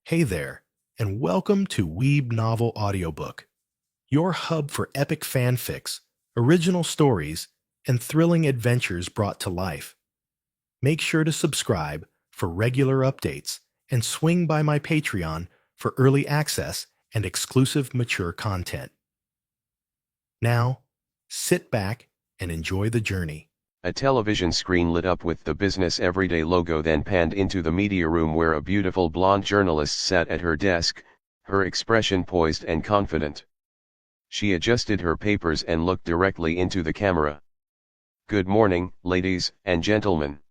Hey there, and welcome to Weeb Novel Audiobook, your hub for epic fanfics, original stories, and thrilling adventures brought to life. Make sure to subscribe for regular updates and swing by my Patreon for early access and exclusive mature content. Now, sit back and enjoy the journey. A television screen lit up with the Business Everyday logo, then panned into the media room where a beautiful blonde journalist sat at her desk, her expression poised and confident. She adjusted her papers and looked directly into the camera. "Good morning, ladies and gentlemen.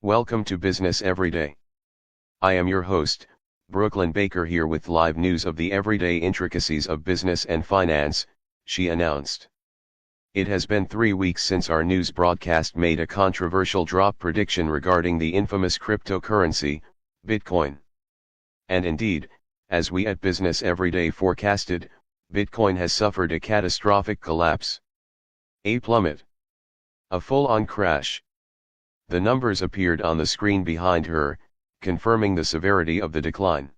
Welcome to Business Everyday. I am your host, Brooklyn Baker, here with live news of the everyday intricacies of business and finance," she announced. It has been 3 weeks since our news broadcast made a controversial drop prediction regarding the infamous cryptocurrency, Bitcoin. And indeed, as we at Business Everyday forecasted, Bitcoin has suffered a catastrophic collapse. A plummet. A full-on crash. The numbers appeared on the screen behind her, confirming the severity of the decline.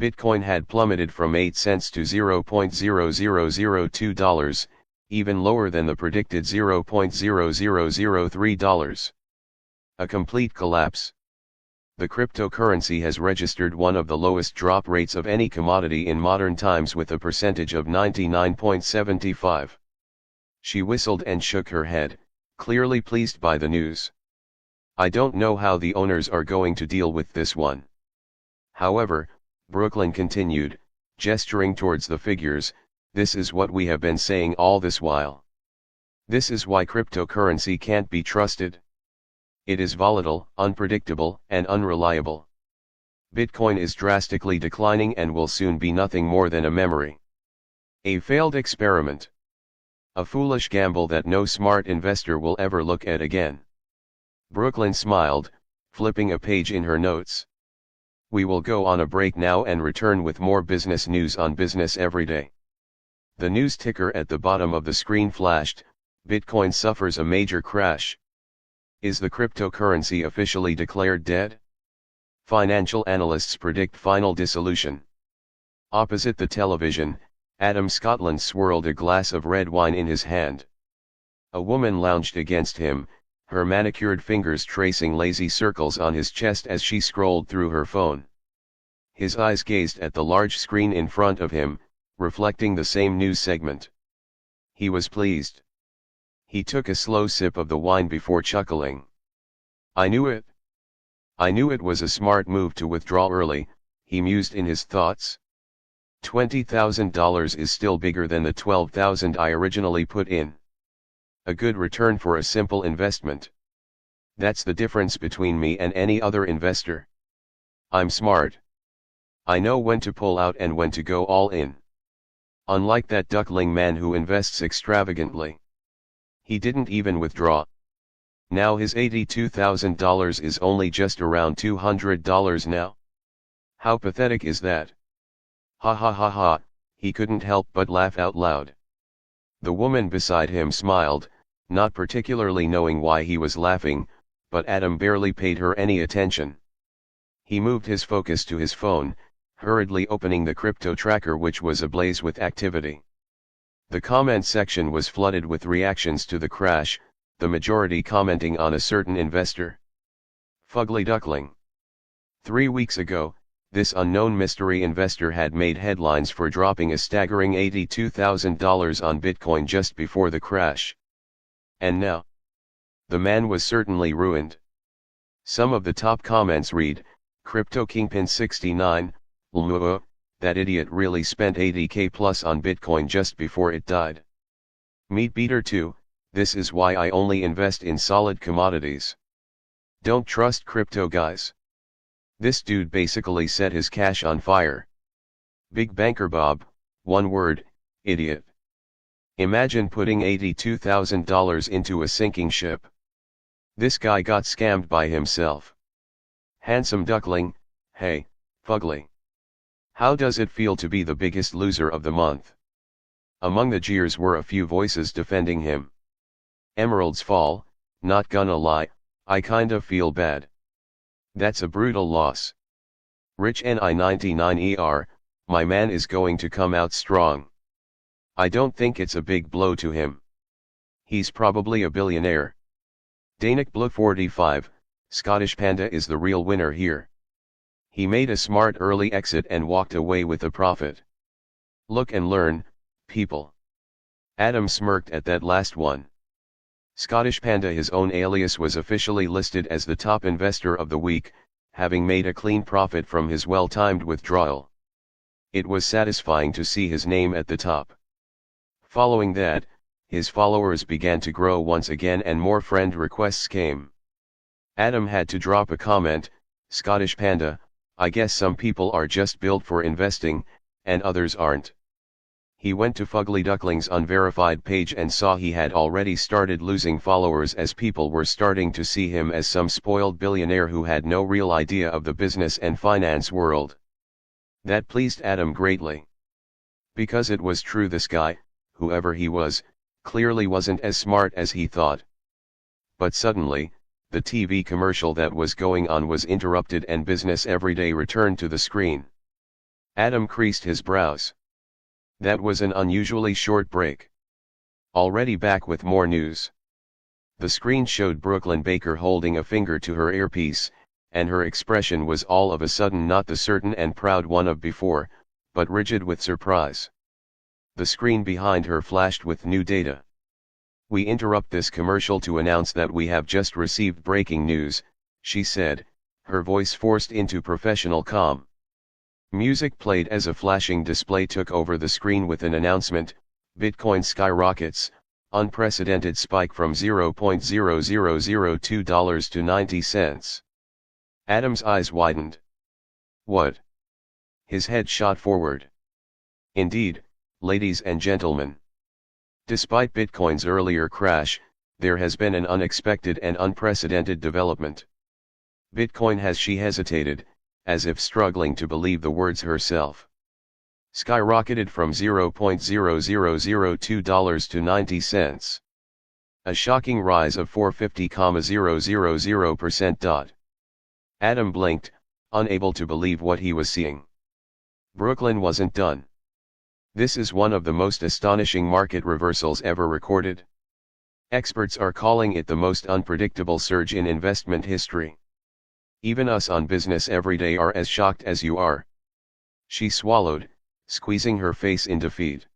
Bitcoin had plummeted from 8 cents to $0.0002, even lower than the predicted $0.0003. A complete collapse. The cryptocurrency has registered one of the lowest drop rates of any commodity in modern times, with a percentage of 99.75. She whistled and shook her head, clearly pleased by the news. "I don't know how the owners are going to deal with this one." However, Brooklyn continued, gesturing towards the figures, "This is what we have been saying all this while. This is why cryptocurrency can't be trusted. It is volatile, unpredictable, and unreliable. Bitcoin is drastically declining and will soon be nothing more than a memory. A failed experiment. A foolish gamble that no smart investor will ever look at again." Brooklyn smiled, flipping a page in her notes. "We will go on a break now and return with more business news on Business Everyday." The news ticker at the bottom of the screen flashed. Bitcoin suffers a major crash. Is the cryptocurrency officially declared dead? Financial analysts predict final dissolution. Opposite the television, Adam Scotland swirled a glass of red wine in his hand. A woman lounged against him, her manicured fingers tracing lazy circles on his chest as she scrolled through her phone. His eyes gazed at the large screen in front of him, reflecting the same news segment. He was pleased. He took a slow sip of the wine before chuckling. "I knew it. I knew it was a smart move to withdraw early," he mused in his thoughts. $20,000 is still bigger than the $12,000 I originally put in. A good return for a simple investment. That's the difference between me and any other investor. I'm smart. I know when to pull out and when to go all in. Unlike that duckling man who invests extravagantly. He didn't even withdraw. Now his $82,000 is only just around $200 now. How pathetic is that? Ha ha ha ha," he couldn't help but laugh out loud. The woman beside him smiled, not particularly knowing why he was laughing, but Adam barely paid her any attention. He moved his focus to his phone, hurriedly opening the crypto tracker, which was ablaze with activity. The comment section was flooded with reactions to the crash, the majority commenting on a certain investor. Fugly duckling. 3 weeks ago, this unknown mystery investor had made headlines for dropping a staggering $82,000 on Bitcoin just before the crash. And now? The man was certainly ruined. Some of the top comments read, "Crypto Kingpin 69, lmuah, that idiot really spent $80K plus on Bitcoin just before it died. Meat Beater 2, this is why I only invest in solid commodities. Don't trust crypto guys. This dude basically set his cash on fire. Big Banker Bob, one word, idiot. Imagine putting $82,000 into a sinking ship. This guy got scammed by himself. Handsome duckling, hey, fugly. How does it feel to be the biggest loser of the month?" Among the jeers were a few voices defending him. "Emeralds fall, not gonna lie, I kinda feel bad. That's a brutal loss. Rich NI99ER, my man is going to come out strong. I don't think it's a big blow to him. He's probably a billionaire. Danik Blue 45, Scottish Panda is the real winner here. He made a smart early exit and walked away with a profit. Look and learn, people. Adam smirked at that last one. Scottish Panda, his own alias, was officially listed as the top investor of the week, having made a clean profit from his well-timed withdrawal. It was satisfying to see his name at the top. Following that, his followers began to grow once again and more friend requests came. Adam had to drop a comment, Scottish Panda, I guess some people are just built for investing, and others aren't. He went to Fugly Duckling's unverified page and saw he had already started losing followers as people were starting to see him as some spoiled billionaire who had no real idea of the business and finance world. That pleased Adam greatly. Because it was true, this guy, whoever he was, clearly wasn't as smart as he thought. But suddenly, the TV commercial that was going on was interrupted and Business Everyday returned to the screen. Adam creased his brows. That was an unusually short break. Already back with more news. The screen showed Brooklyn Baker holding a finger to her earpiece, and her expression was all of a sudden not the certain and proud one of before, but rigid with surprise. The screen behind her flashed with new data. We interrupt this commercial to announce that we have just received breaking news, she said, her voice forced into professional calm. Music played as a flashing display took over the screen with an announcement, Bitcoin skyrockets, unprecedented spike from $0.0002 to 90 cents. Adam's eyes widened. What? His head shot forward. Indeed, ladies and gentlemen. Despite Bitcoin's earlier crash, there has been an unexpected and unprecedented development. Bitcoin has, she hesitated, as if struggling to believe the words herself. Skyrocketed from $0.0002 to 90 cents. A shocking rise of 450,000%. Adam blinked, unable to believe what he was seeing. Brooklyn wasn't done. This is one of the most astonishing market reversals ever recorded. Experts are calling it the most unpredictable surge in investment history. Even us on Business Everyday are as shocked as you are. She swallowed, squeezing her face in defeat.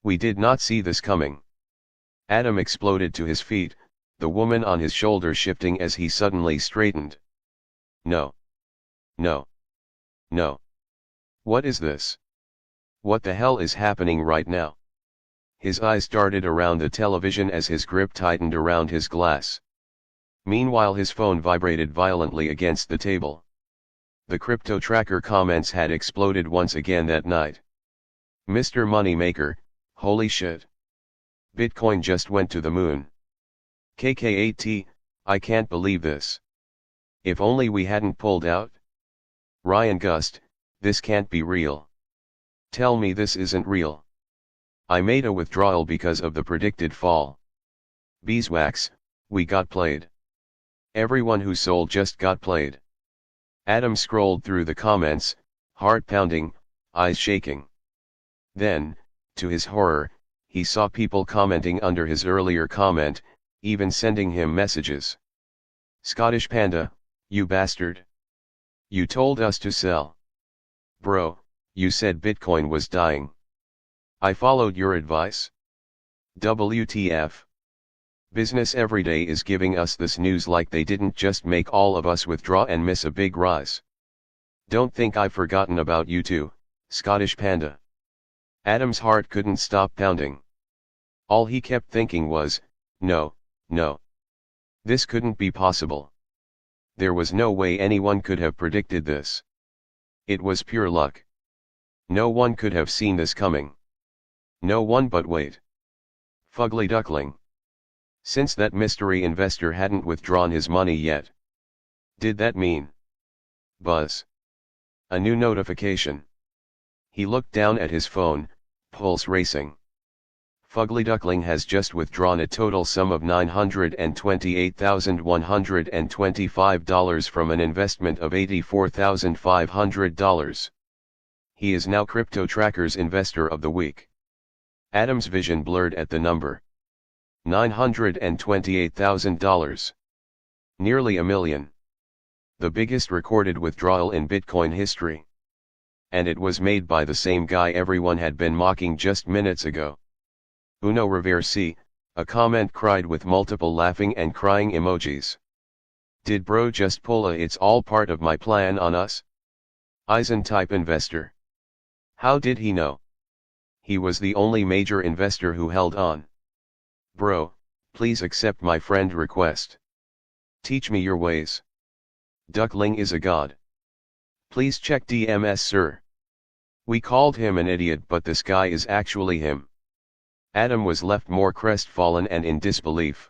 We did not see this coming. Adam exploded to his feet, the woman on his shoulder shifting as he suddenly straightened. No. No. No. What is this? What the hell is happening right now? His eyes darted around the television as his grip tightened around his glass. Meanwhile, his phone vibrated violently against the table. The crypto tracker comments had exploded once again that night. Mr. Moneymaker, holy shit. Bitcoin just went to the moon. KK8T, I can't believe this. If only we hadn't pulled out. Ryan Gust, this can't be real. Tell me this isn't real. I made a withdrawal because of the predicted fall. Beeswax, we got played. Everyone who sold just got played. Adam scrolled through the comments, heart pounding, eyes shaking. Then, to his horror, he saw people commenting under his earlier comment, even sending him messages. Scottish Panda, you bastard. You told us to sell. Bro, you said Bitcoin was dying. I followed your advice. WTF. Business Everyday is giving us this news like they didn't just make all of us withdraw and miss a big rise. Don't think I've forgotten about you too, Scottish Panda. Adam's heart couldn't stop pounding. All he kept thinking was, no, no. This couldn't be possible. There was no way anyone could have predicted this. It was pure luck. No one could have seen this coming. No one. But wait. Fugly Duckling. Since that mystery investor hadn't withdrawn his money yet. Did that mean? Buzz. A new notification. He looked down at his phone, pulse racing. Fugly Duckling has just withdrawn a total sum of $928,125 from an investment of $84,500. He is now Crypto Tracker's Investor of the Week. Adam's vision blurred at the number. $928,000. Nearly $1 million. The biggest recorded withdrawal in Bitcoin history. And it was made by the same guy everyone had been mocking just minutes ago. Uno reverse, a comment cried with multiple laughing and crying emojis. Did bro just pull a "it's all part of my plan" on us? Eisen type investor. How did he know? He was the only major investor who held on. Bro, please accept my friend request. Teach me your ways. Duckling is a god. Please check DMS, sir. We called him an idiot, but this guy is actually him. Adam was left more crestfallen and in disbelief.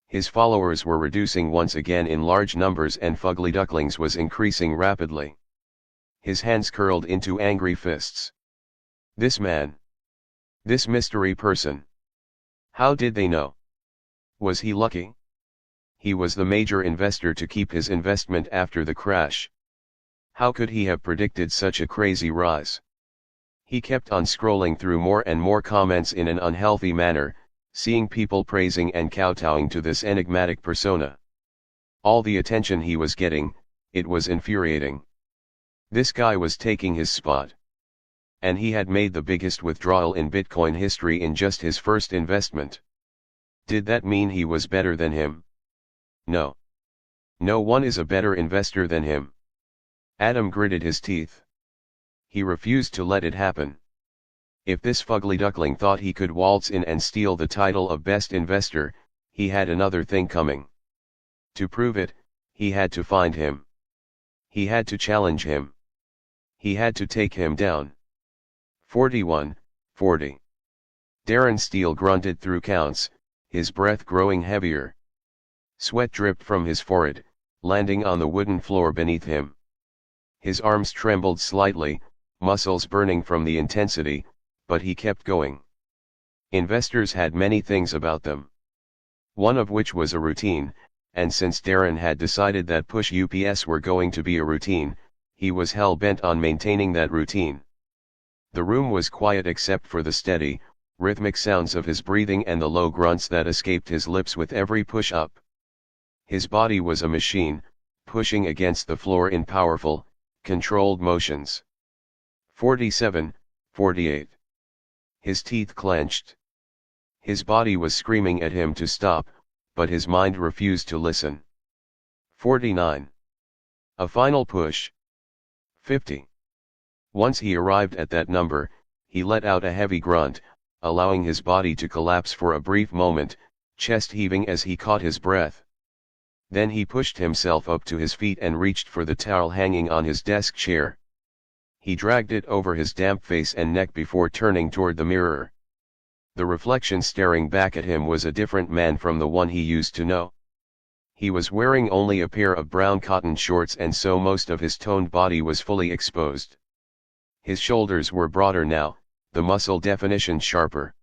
His followers were reducing once again in large numbers and Fugly Ducklings was increasing rapidly. His hands curled into angry fists. This man. This mystery person. How did they know? Was he lucky? He was the major investor to keep his investment after the crash. How could he have predicted such a crazy rise? He kept on scrolling through more and more comments in an unhealthy manner, seeing people praising and kowtowing to this enigmatic persona. All the attention he was getting, it was infuriating. This guy was taking his spot. And he had made the biggest withdrawal in Bitcoin history in just his first investment. Did that mean he was better than him? No. No one is a better investor than him. Adam gritted his teeth. He refused to let it happen. If this Fugly Duckling thought he could waltz in and steal the title of best investor, he had another thing coming. To prove it, he had to find him. He had to challenge him. He had to take him down. 41, 40. Darren Steele grunted through counts, his breath growing heavier. Sweat dripped from his forehead, landing on the wooden floor beneath him. His arms trembled slightly, muscles burning from the intensity, but he kept going. Investors had many things about them. One of which was a routine, and since Darren had decided that push UPS were going to be a routine, he was hell-bent on maintaining that routine. The room was quiet except for the steady, rhythmic sounds of his breathing and the low grunts that escaped his lips with every push-up. His body was a machine, pushing against the floor in powerful, controlled motions. 47, 48. His teeth clenched. His body was screaming at him to stop, but his mind refused to listen. 49. A final push. 50. Once he arrived at that number, he let out a heavy grunt, allowing his body to collapse for a brief moment, chest heaving as he caught his breath. Then he pushed himself up to his feet and reached for the towel hanging on his desk chair. He dragged it over his damp face and neck before turning toward the mirror. The reflection staring back at him was a different man from the one he used to know. He was wearing only a pair of brown cotton shorts and so most of his toned body was fully exposed. His shoulders were broader now, the muscle definition sharper.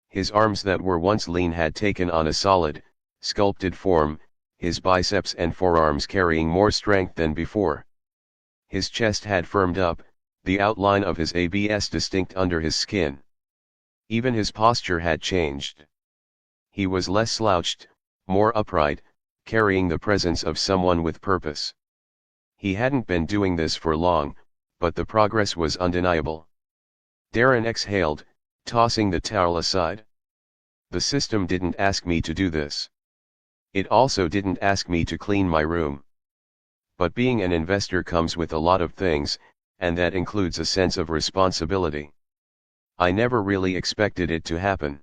His arms that were once lean had taken on a solid, sculpted form, his biceps and forearms carrying more strength than before. His chest had firmed up, the outline of his abs distinct under his skin. Even his posture had changed. He was less slouched, more upright, carrying the presence of someone with purpose. He hadn't been doing this for long, but the progress was undeniable. Darren exhaled, tossing the towel aside. The system didn't ask me to do this. It also didn't ask me to clean my room. But being an investor comes with a lot of things, and that includes a sense of responsibility. I never really expected it to happen.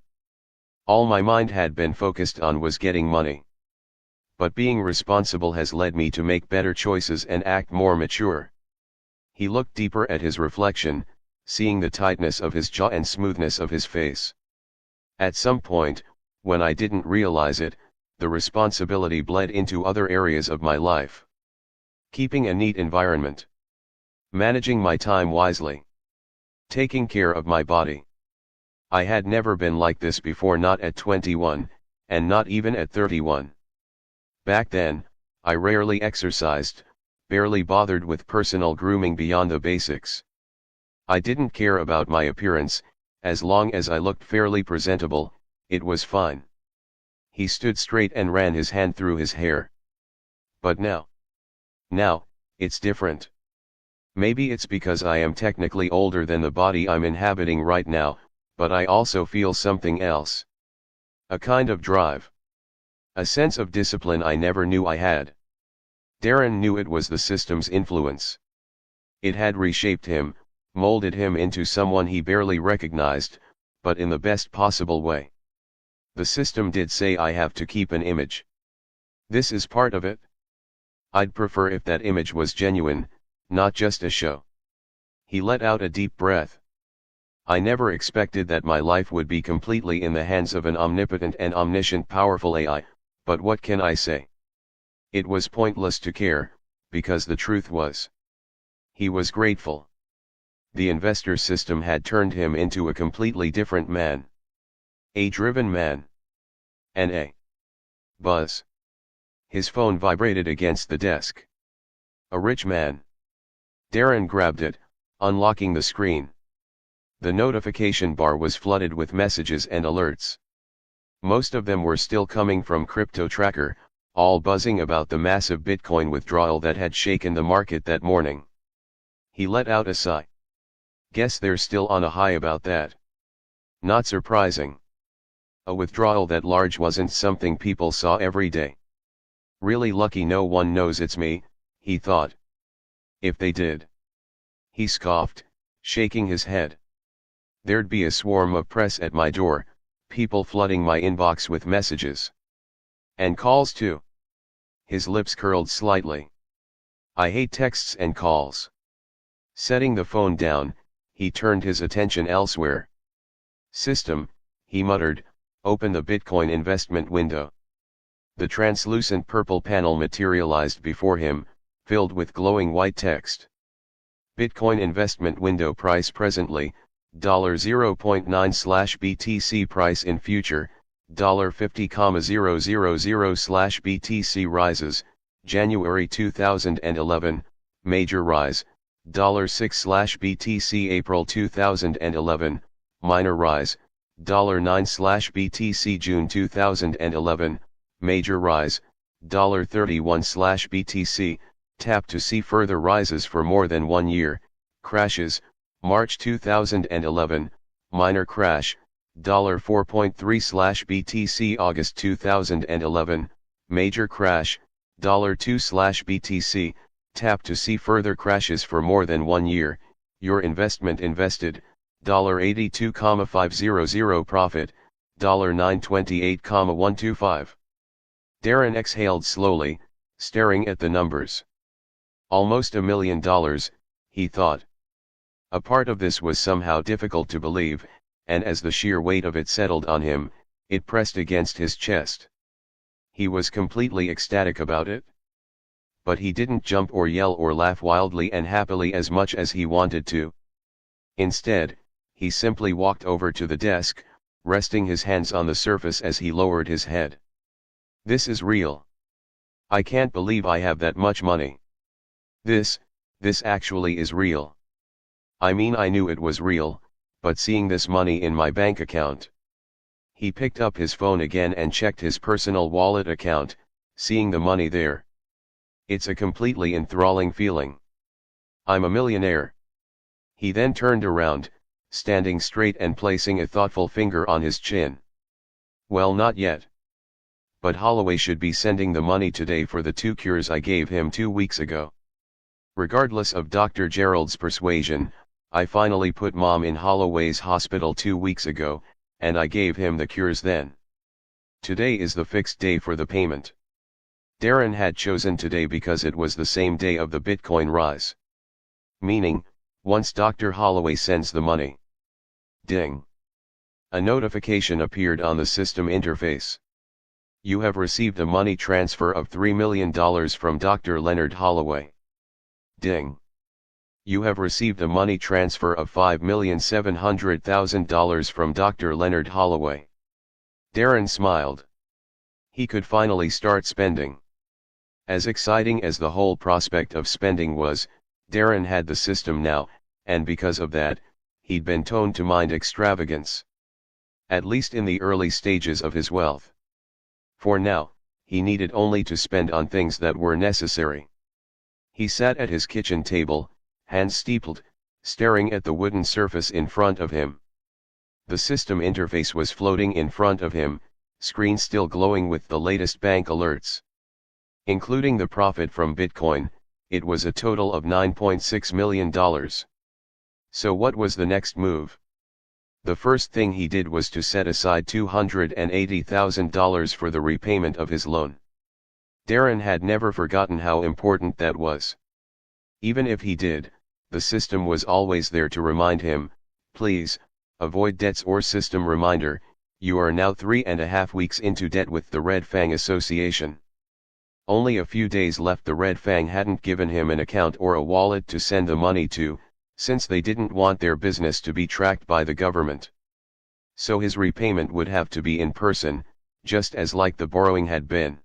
All my mind had been focused on was getting money. But being responsible has led me to make better choices and act more mature. He looked deeper at his reflection, seeing the tightness of his jaw and smoothness of his face. At some point, when I didn't realize it, the responsibility bled into other areas of my life. Keeping a neat environment. Managing my time wisely. Taking care of my body. I had never been like this before, not at 21, and not even at 31. Back then, I rarely exercised, barely bothered with personal grooming beyond the basics. I didn't care about my appearance, as long as I looked fairly presentable, it was fine. He stood straight and ran his hand through his hair. But now, it's different. Maybe it's because I am technically older than the body I'm inhabiting right now, but I also feel something else. A kind of drive. A sense of discipline I never knew I had. Darren knew it was the system's influence. It had reshaped him, molded him into someone he barely recognized, but in the best possible way. The system did say I have to keep an image. This is part of it. I'd prefer if that image was genuine, not just a show. He let out a deep breath. I never expected that my life would be completely in the hands of an omnipotent and omniscient powerful AI, but what can I say? It was pointless to care, because the truth was. He was grateful. The investor system had turned him into a completely different man. A driven man. A buzz. His phone vibrated against the desk. A rich man. Darren grabbed it, unlocking the screen. The notification bar was flooded with messages and alerts. Most of them were still coming from Crypto Tracker, all buzzing about the massive Bitcoin withdrawal that had shaken the market that morning. He let out a sigh. Guess they're still on a high about that. Not surprising. A withdrawal that large wasn't something people saw every day. Really lucky no one knows it's me, he thought. If they did. He scoffed, shaking his head. There'd be a swarm of press at my door, people flooding my inbox with messages. And calls too. His lips curled slightly. I hate texts and calls. Setting the phone down, he turned his attention elsewhere. System, he muttered, open the Bitcoin investment window. The translucent purple panel materialized before him, filled with glowing white text. Bitcoin investment window price presently, $0.9/BTC price in future, $50,000/BTC rises, January 2011, major rise, $6/BTC April 2011, minor rise, $9/BTC June 2011, major rise, $31/BTC, tap to see further rises for more than 1 year, crashes, March 2011, minor crash, $4.3/BTC August 2011, major crash, $2/BTC, tap to see further crashes for more than 1 year, your investment invested, $82,500 profit, $928,125. Darren exhaled slowly, staring at the numbers. Almost $1 million, he thought. A part of this was somehow difficult to believe, and as the sheer weight of it settled on him, it pressed against his chest. He was completely ecstatic about it. But he didn't jump or yell or laugh wildly and happily as much as he wanted to. Instead, he simply walked over to the desk, resting his hands on the surface as he lowered his head. This is real. I can't believe I have that much money. This actually is real. I mean, I knew it was real, but seeing this money in my bank account. He picked up his phone again and checked his personal wallet account, seeing the money there. It's a completely enthralling feeling. I'm a millionaire. He then turned around, standing straight and placing a thoughtful finger on his chin. Well, not yet. But Holloway should be sending the money today for the 2 cures I gave him 2 weeks ago. Regardless of Dr. Gerald's persuasion, I finally put Mom in Holloway's hospital 2 weeks ago, and I gave him the cures then. Today is the fixed day for the payment. Darren had chosen today because it was the same day of the Bitcoin rise. Meaning, once Dr. Holloway sends the money. Ding. A notification appeared on the system interface. You have received a money transfer of $3 million from Dr. Leonard Holloway. Ding. You have received a money transfer of $5,700,000 from Dr. Leonard Holloway. Darren smiled. He could finally start spending. As exciting as the whole prospect of spending was, Darren had the system now, and because of that, he'd been toned to mind extravagance. At least in the early stages of his wealth. For now, he needed only to spend on things that were necessary. He sat at his kitchen table, hands steepled, staring at the wooden surface in front of him. The system interface was floating in front of him, screen still glowing with the latest bank alerts. Including the profit from Bitcoin, it was a total of $9.6 million. So what was the next move? The first thing he did was to set aside $280,000 for the repayment of his loan. Darren had never forgotten how important that was. Even if he did, the system was always there to remind him, please, avoid debts or system reminder, you are now 3.5 weeks into debt with the Red Fang Association. Only a few days left. The Red Fang hadn't given him an account or a wallet to send the money to, since they didn't want their business to be tracked by the government. So his repayment would have to be in person, just as like the borrowing had been.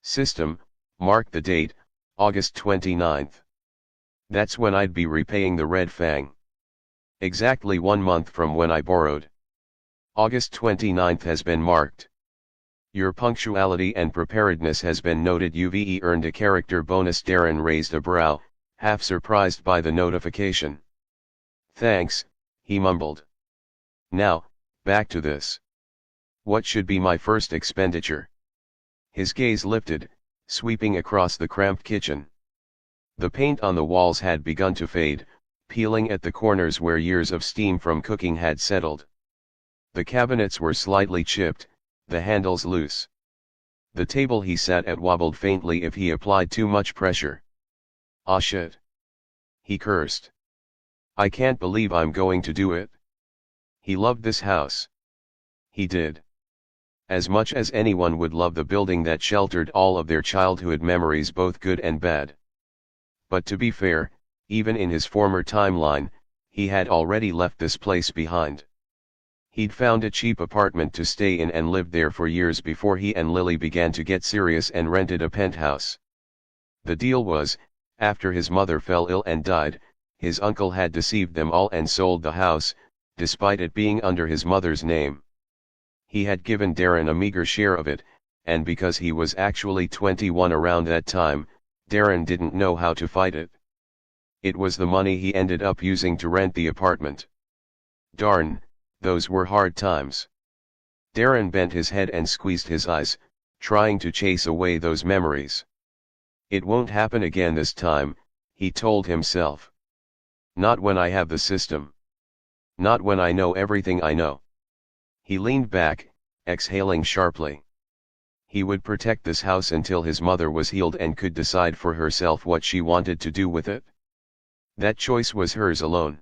System, mark the date, August 29th. That's when I'd be repaying the Red Fang. Exactly 1 month from when I borrowed. August 29th has been marked. Your punctuality and preparedness has been noted. You've earned a character bonus. Darren raised a brow, half surprised by the notification. Thanks, he mumbled. Now, back to this. What should be my first expenditure? His gaze lifted, sweeping across the cramped kitchen. The paint on the walls had begun to fade, peeling at the corners where years of steam from cooking had settled. The cabinets were slightly chipped, the handles loose. The table he sat at wobbled faintly if he applied too much pressure. Ah shit. He cursed. I can't believe I'm going to do it. He loved this house. He did. As much as anyone would love the building that sheltered all of their childhood memories, both good and bad. But to be fair, even in his former timeline, he had already left this place behind. He'd found a cheap apartment to stay in and lived there for years before he and Lily began to get serious and rented a penthouse. The deal was, after his mother fell ill and died, his uncle had deceived them all and sold the house, despite it being under his mother's name. He had given Darren a meager share of it, and because he was actually 21 around that time, Darren didn't know how to fight it. It was the money he ended up using to rent the apartment. Darn, those were hard times. Darren bent his head and squeezed his eyes, trying to chase away those memories. It won't happen again this time, he told himself. Not when I have the system. Not when I know everything I know. He leaned back, exhaling sharply. He would protect this house until his mother was healed and could decide for herself what she wanted to do with it. That choice was hers alone.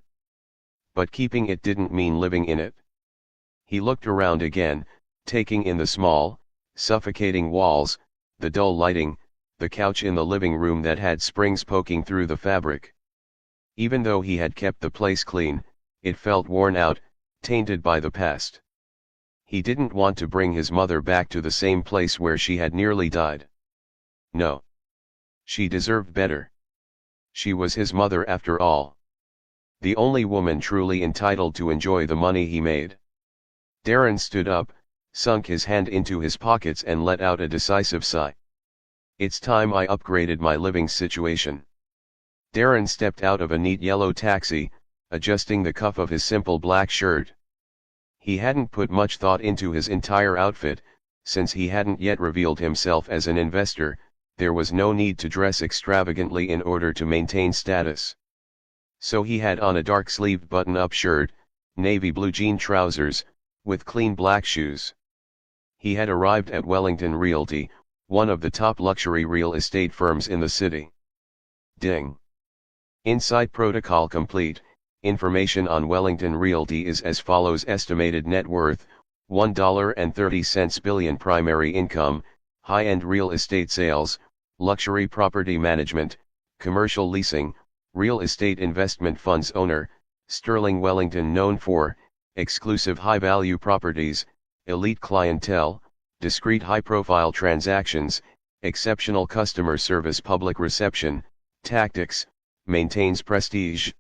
But keeping it didn't mean living in it. He looked around again, taking in the small, suffocating walls, the dull lighting, the couch in the living room that had springs poking through the fabric. Even though he had kept the place clean, it felt worn out, tainted by the past. He didn't want to bring his mother back to the same place where she had nearly died. No. She deserved better. She was his mother after all. The only woman truly entitled to enjoy the money he made. Darren stood up, sunk his hand into his pockets and let out a decisive sigh. It's time I upgraded my living situation. Darren stepped out of a neat yellow taxi, adjusting the cuff of his simple black shirt. He hadn't put much thought into his entire outfit, since he hadn't yet revealed himself as an investor. There was no need to dress extravagantly in order to maintain status. So he had on a dark-sleeved button-up shirt, navy blue jean trousers, with clean black shoes. He had arrived at Wellington Realty, one of the top luxury real estate firms in the city. Ding. Insight protocol complete. Information on Wellington Realty is as follows: estimated net worth, $1.30 billion. Primary income, high-end real estate sales, luxury property management, commercial leasing, real estate investment funds owner, Sterling Wellington, known for exclusive high-value properties, elite clientele, discreet high-profile transactions, exceptional customer service, public reception, tactics, maintains prestige.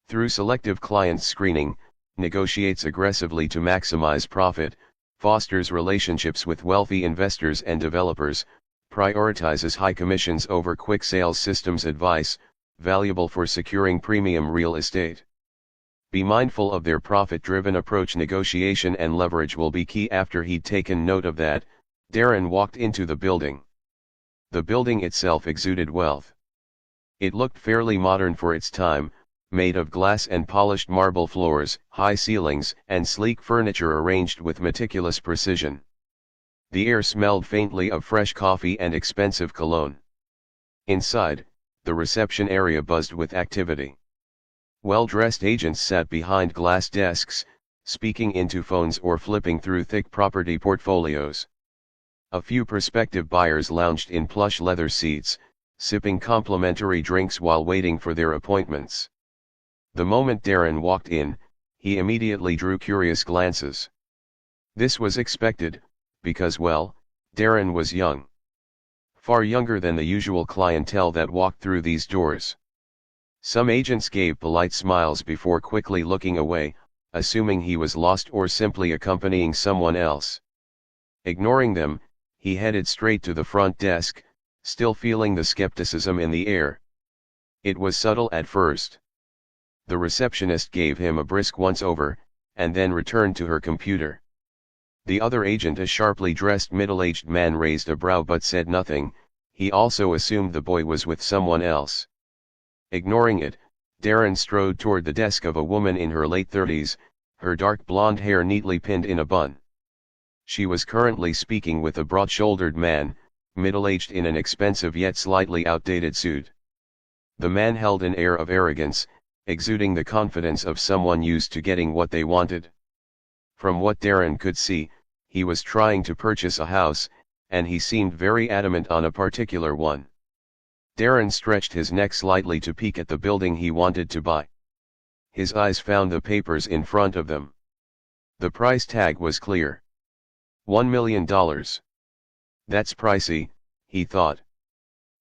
Through selective client screening, negotiates aggressively to maximize profit, fosters relationships with wealthy investors and developers, prioritizes high commissions over quick sales, systems advice, valuable for securing premium real estate. Be mindful of their profit-driven approach. Negotiation and leverage will be key. After he'd taken note of that, Darren walked into the building. The building itself exuded wealth. It looked fairly modern for its time, made of glass and polished marble floors, high ceilings, and sleek furniture arranged with meticulous precision. The air smelled faintly of fresh coffee and expensive cologne. Inside, the reception area buzzed with activity. Well-dressed agents sat behind glass desks, speaking into phones or flipping through thick property portfolios. A few prospective buyers lounged in plush leather seats, sipping complimentary drinks while waiting for their appointments. The moment Darren walked in, he immediately drew curious glances. This was expected, because, well, Darren was young. Far younger than the usual clientele that walked through these doors. Some agents gave polite smiles before quickly looking away, assuming he was lost or simply accompanying someone else. Ignoring them, he headed straight to the front desk, still feeling the skepticism in the air. It was subtle at first. The receptionist gave him a brisk once-over, and then returned to her computer. The other agent, a sharply dressed middle-aged man, raised a brow but said nothing. He also assumed the boy was with someone else. Ignoring it, Darren strode toward the desk of a woman in her late 30s, her dark blonde hair neatly pinned in a bun. She was currently speaking with a broad-shouldered man, middle-aged, in an expensive yet slightly outdated suit. The man held an air of arrogance, exuding the confidence of someone used to getting what they wanted. From what Darren could see, he was trying to purchase a house, and he seemed very adamant on a particular one. Darren stretched his neck slightly to peek at the building he wanted to buy. His eyes found the papers in front of them. The price tag was clear. $1 million. That's pricey, he thought.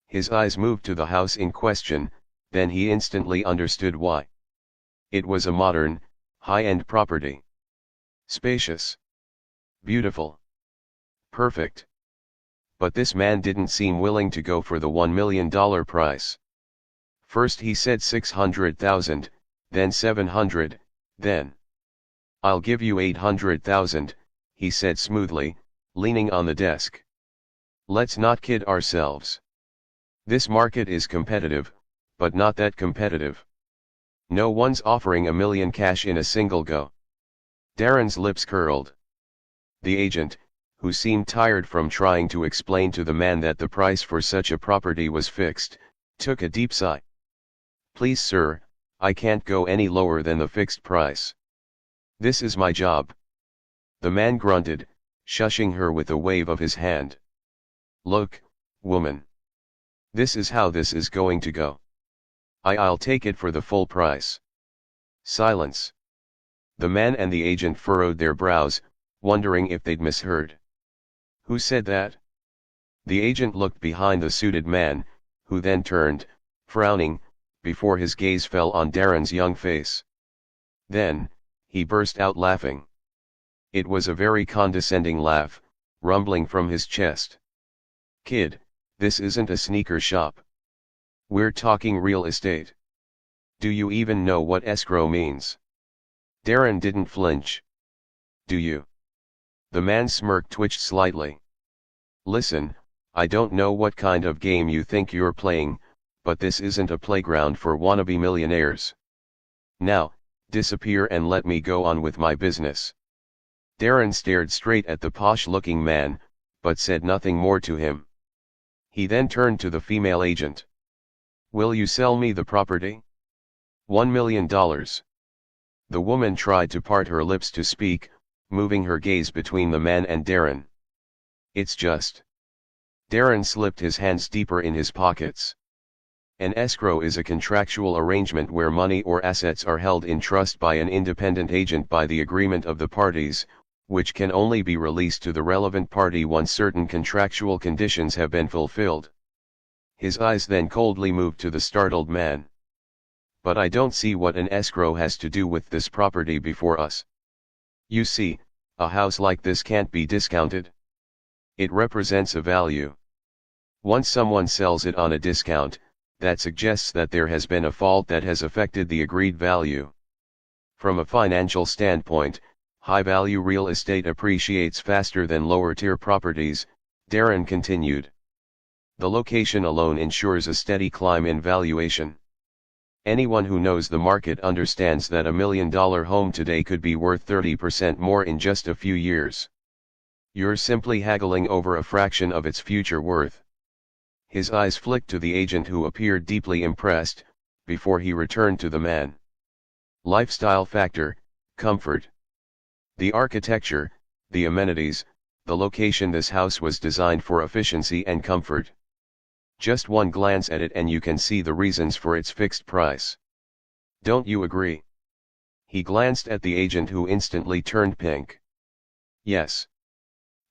His eyes moved to the house in question, then he instantly understood why. It was a modern, high-end property. Spacious. Beautiful. Perfect. But this man didn't seem willing to go for the $1 million price. First he said 600,000, then 700, then, "I'll give you 800,000, he said smoothly, leaning on the desk. Let's not kid ourselves. This market is competitive, but not that competitive. No one's offering $1 million cash in a single go. Darren's lips curled. The agent, who seemed tired from trying to explain to the man that the price for such a property was fixed, took a deep sigh. Please sir, I can't go any lower than the fixed price. This is my job. The man grunted, shushing her with a wave of his hand. Look, woman. This is how this is going to go. I'll take it for the full price. Silence. The man and the agent furrowed their brows, wondering if they'd misheard. Who said that? The agent looked behind the suited man, who then turned, frowning, before his gaze fell on Darren's young face. Then, he burst out laughing. It was a very condescending laugh, rumbling from his chest. Kid, this isn't a sneaker shop. We're talking real estate. Do you even know what escrow means? Darren didn't flinch. Do you? The man's smirk twitched slightly. Listen, I don't know what kind of game you think you're playing, but this isn't a playground for wannabe millionaires. Now, disappear and let me go on with my business. Darren stared straight at the posh-looking man, but said nothing more to him. He then turned to the female agent. Will you sell me the property? $1 million. The woman tried to part her lips to speak, moving her gaze between the man and Darren. It's just. Darren slipped his hands deeper in his pockets. An escrow is a contractual arrangement where money or assets are held in trust by an independent agent by the agreement of the parties, which can only be released to the relevant party once certain contractual conditions have been fulfilled. His eyes then coldly moved to the startled man. But I don't see what an escrow has to do with this property before us. You see, a house like this can't be discounted. It represents a value. Once someone sells it on a discount, that suggests that there has been a fault that has affected the agreed value. From a financial standpoint, high-value real estate appreciates faster than lower-tier properties, Darren continued. The location alone ensures a steady climb in valuation. Anyone who knows the market understands that $1 million home today could be worth 30% more in just a few years. You're simply haggling over a fraction of its future worth. His eyes flicked to the agent, who appeared deeply impressed, before he returned to the man. Lifestyle factor, comfort. The architecture, the amenities, the location. This house was designed for efficiency and comfort. Just one glance at it and you can see the reasons for its fixed price. Don't you agree? He glanced at the agent, who instantly turned pink. Yes.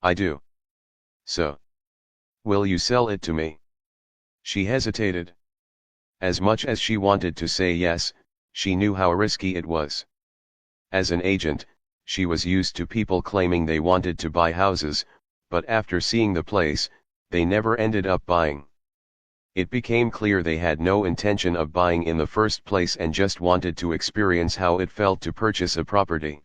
I do. So, will you sell it to me? She hesitated. As much as she wanted to say yes, she knew how risky it was. As an agent, she was used to people claiming they wanted to buy houses, but after seeing the place, they never ended up buying. It became clear they had no intention of buying in the first place and just wanted to experience how it felt to purchase a property.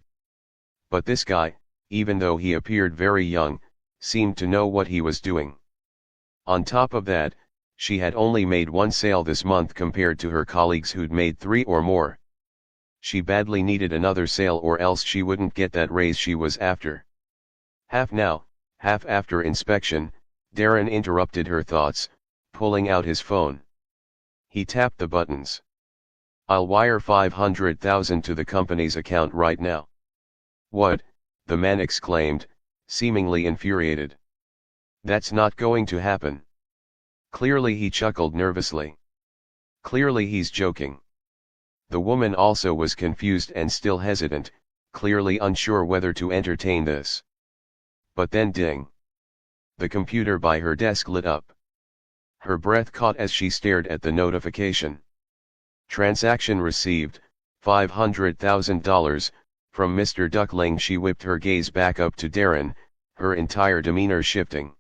But this guy, even though he appeared very young, seemed to know what he was doing. On top of that, she had only made one sale this month compared to her colleagues who'd made 3 or more. She badly needed another sale, or else she wouldn't get that raise she was after. Half now, half after inspection, Darren interrupted her thoughts, pulling out his phone. He tapped the buttons. I'll wire $500,000 to the company's account right now. What? The man exclaimed, seemingly infuriated. That's not going to happen. Clearly he chuckled nervously. Clearly he's joking. The woman also was confused and still hesitant, clearly unsure whether to entertain this. But then ding. The computer by her desk lit up. Her breath caught as she stared at the notification. Transaction received, $500,000, from Mr. Duckling. She whipped her gaze back up to Darren, her entire demeanor shifting.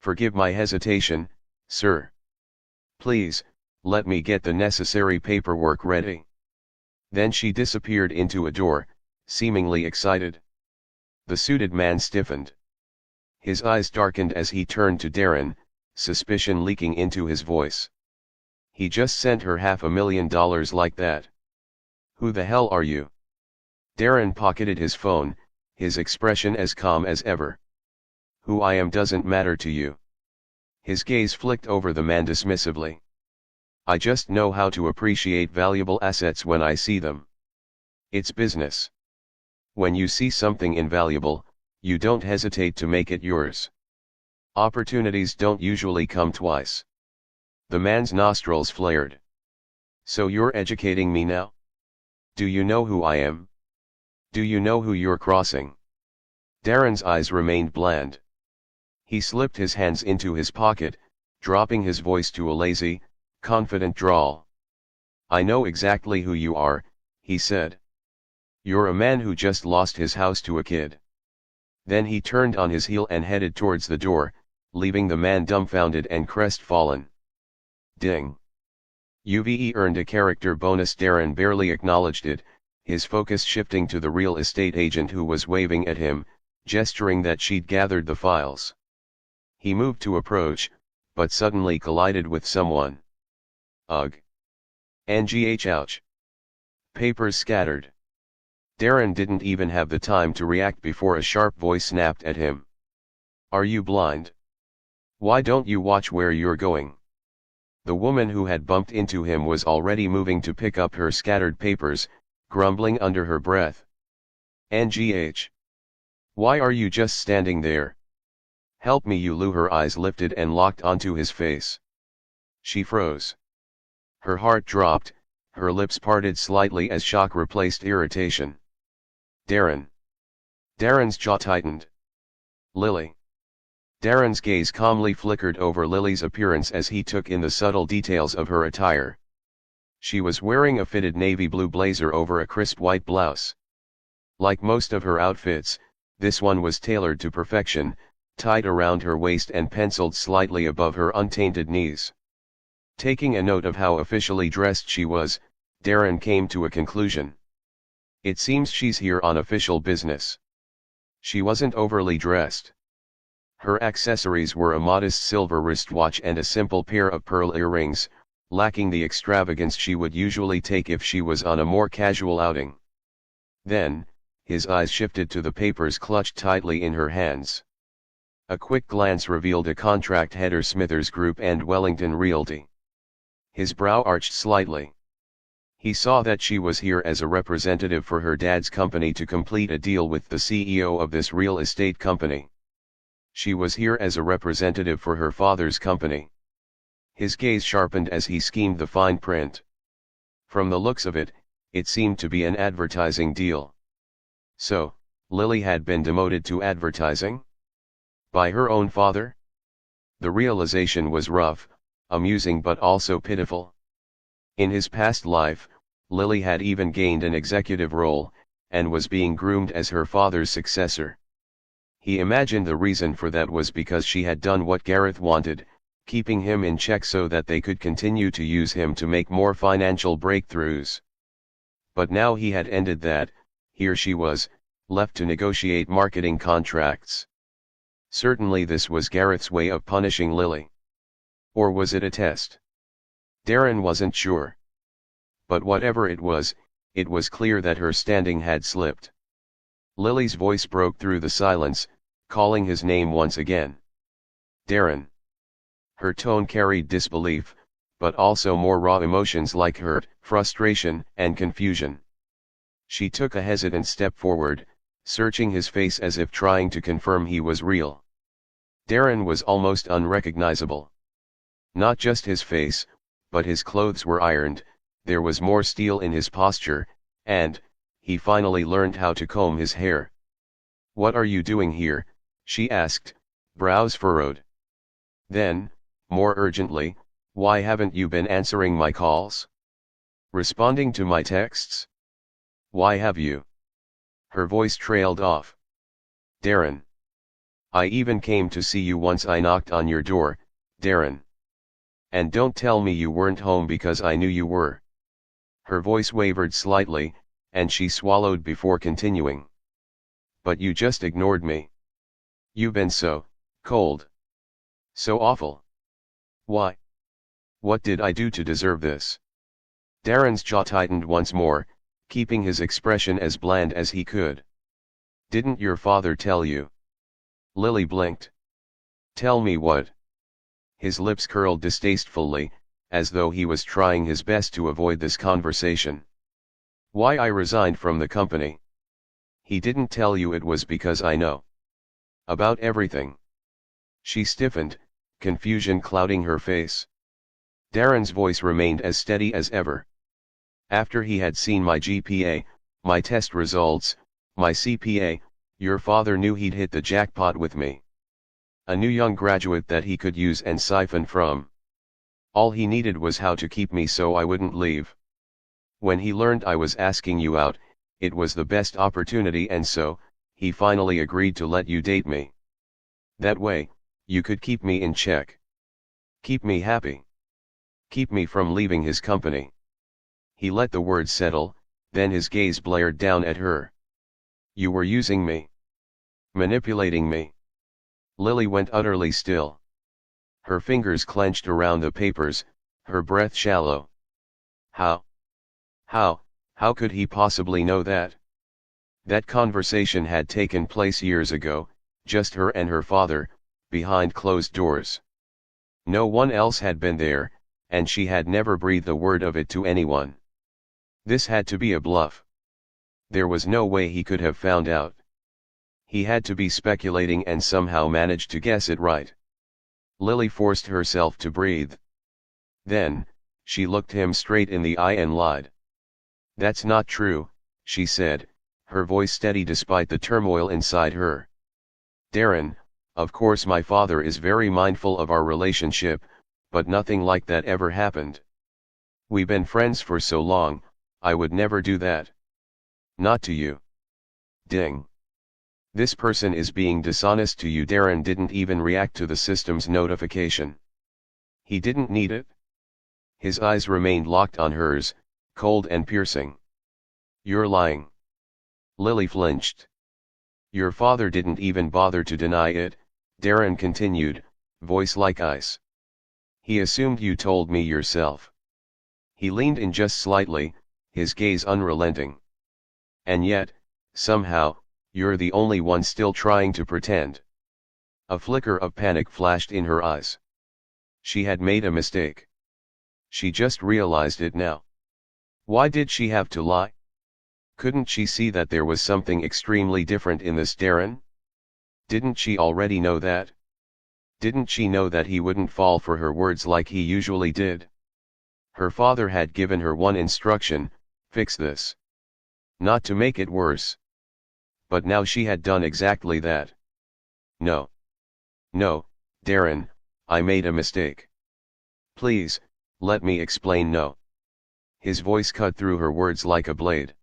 Forgive my hesitation, sir. Please, let me get the necessary paperwork ready. Then she disappeared into a door, seemingly excited. The suited man stiffened. His eyes darkened as he turned to Darren, suspicion leaking into his voice. He just sent her $500,000 like that. Who the hell are you? Darren pocketed his phone, his expression as calm as ever. Who I am doesn't matter to you. His gaze flicked over the man dismissively. I just know how to appreciate valuable assets when I see them. It's business. When you see something invaluable, you don't hesitate to make it yours. Opportunities don't usually come twice. The man's nostrils flared. So you're educating me now? Do you know who I am? Do you know who you're crossing? Darren's eyes remained bland. He slipped his hands into his pocket, dropping his voice to a lazy, confident drawl. I know exactly who you are, he said. You're a man who just lost his house to a kid. Then he turned on his heel and headed towards the door, leaving the man dumbfounded and crestfallen. Ding. UVE earned a character bonus. Darren barely acknowledged it, his focus shifting to the real estate agent who was waving at him, gesturing that she'd gathered the files. He moved to approach, but suddenly collided with someone. Ugh. NGH ouch. Papers scattered. Darren didn't even have the time to react before a sharp voice snapped at him. Are you blind? Why don't you watch where you're going? The woman who had bumped into him was already moving to pick up her scattered papers, grumbling under her breath. NGH. Why are you just standing there? Help me, you Lou. Her eyes lifted and locked onto his face. She froze. Her heart dropped, her lips parted slightly as shock replaced irritation. Darren. Darren's jaw tightened. Lily. Darren's gaze calmly flickered over Lily's appearance as he took in the subtle details of her attire. She was wearing a fitted navy blue blazer over a crisp white blouse. Like most of her outfits, this one was tailored to perfection, tied around her waist and penciled slightly above her untainted knees. Taking a note of how officially dressed she was, Darren came to a conclusion. It seems she's here on official business. She wasn't overly dressed. Her accessories were a modest silver wristwatch and a simple pair of pearl earrings, lacking the extravagance she would usually take if she was on a more casual outing. Then, his eyes shifted to the papers clutched tightly in her hands. A quick glance revealed a contract header: Smithers Group and Wellington Realty. His brow arched slightly. He saw that she was here as a representative for her dad's company to complete a deal with the CEO of this real estate company. She was here as a representative for her father's company. His gaze sharpened as he schemed the fine print. From the looks of it, it seemed to be an advertising deal. So, Lily had been demoted to advertising? By her own father? The realization was rough, amusing but also pitiful. In his past life, Lily had even gained an executive role, and was being groomed as her father's successor. He imagined the reason for that was because she had done what Gareth wanted, keeping him in check so that they could continue to use him to make more financial breakthroughs. But now he had ended that. Here she was, left to negotiate marketing contracts. Certainly this was Gareth's way of punishing Lily. Or was it a test? Darren wasn't sure. But whatever it was clear that her standing had slipped. Lily's voice broke through the silence, calling his name once again. Darren. Her tone carried disbelief, but also more raw emotions like hurt, frustration, and confusion. She took a hesitant step forward, searching his face as if trying to confirm he was real. Darren was almost unrecognizable. Not just his face, but his clothes were ironed, there was more steel in his posture, and, he finally learned how to comb his hair. "What are you doing here?" she asked, brows furrowed. Then, more urgently, "Why haven't you been answering my calls? Responding to my texts? Why have you?" Her voice trailed off. "Darren. I even came to see you once I knocked on your door, Darren. And don't tell me you weren't home because I knew you were." Her voice wavered slightly, and she swallowed before continuing. "But you just ignored me. You've been so cold. So awful. Why? What did I do to deserve this?" Darren's jaw tightened once more, keeping his expression as bland as he could. "Didn't your father tell you?" Lily blinked. "Tell me what?" His lips curled distastefully, as though he was trying his best to avoid this conversation. "Why I resigned from the company. He didn't tell you it was because I know about everything." She stiffened, confusion clouding her face. Darren's voice remained as steady as ever. "After he had seen my GPA, my test results, my CPA, your father knew he'd hit the jackpot with me. A new young graduate that he could use and siphon from. All he needed was how to keep me so I wouldn't leave. When he learned I was asking you out, it was the best opportunity, and so, he finally agreed to let you date me. That way, you could keep me in check. Keep me happy. Keep me from leaving his company." He let the words settle, then his gaze blared down at her. "You were using me. Manipulating me." Lily went utterly still. Her fingers clenched around the papers, her breath shallow. How? How could he possibly know that? That conversation had taken place years ago, just her and her father, behind closed doors. No one else had been there, and she had never breathed a word of it to anyone. This had to be a bluff. There was no way he could have found out. He had to be speculating and somehow managed to guess it right. Lily forced herself to breathe. Then, She looked him straight in the eye and lied. "That's not true," she said, her voice steady despite the turmoil inside her. "Darren, of course my father is very mindful of our relationship, but nothing like that ever happened. We've been friends for so long, I would never do that. Not to you." Ding. "This person is being dishonest to you." Darren didn't even react to the system's notification. He didn't need it. His eyes remained locked on hers, cold and piercing. "You're lying." Lily flinched. "Your father didn't even bother to deny it," Darren continued, voice like ice. "He assumed you told me yourself." He leaned in just slightly, his gaze unrelenting. "And yet, somehow, you're the only one still trying to pretend." A flicker of panic flashed in her eyes. She had made a mistake. She just realized it now. Why did she have to lie? Couldn't she see that there was something extremely different in this Darren? Didn't she already know that? Didn't she know that he wouldn't fall for her words like he usually did? Her father had given her one instruction: fix this. Not to make it worse. But now she had done exactly that. "No. No, Darren, I made a mistake. Please, let me explain." "No." His voice cut through her words like a blade.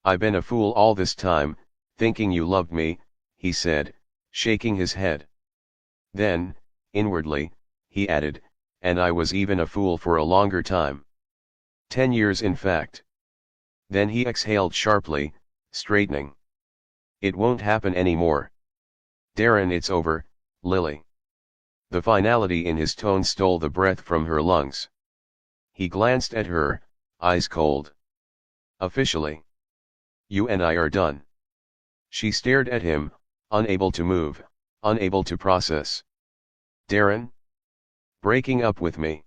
"I've been a fool all this time, thinking you loved me," he said, shaking his head. Then, inwardly, he added, "and I was even a fool for a longer time. 10 years in fact." Then he exhaled sharply, straightening. "It won't happen anymore. Darren, it's over, Lily." The finality in his tone stole the breath from her lungs. He glanced at her, eyes cold. "Officially. You and I are done." She stared at him, unable to move, unable to process. "Darren? Breaking up with me?"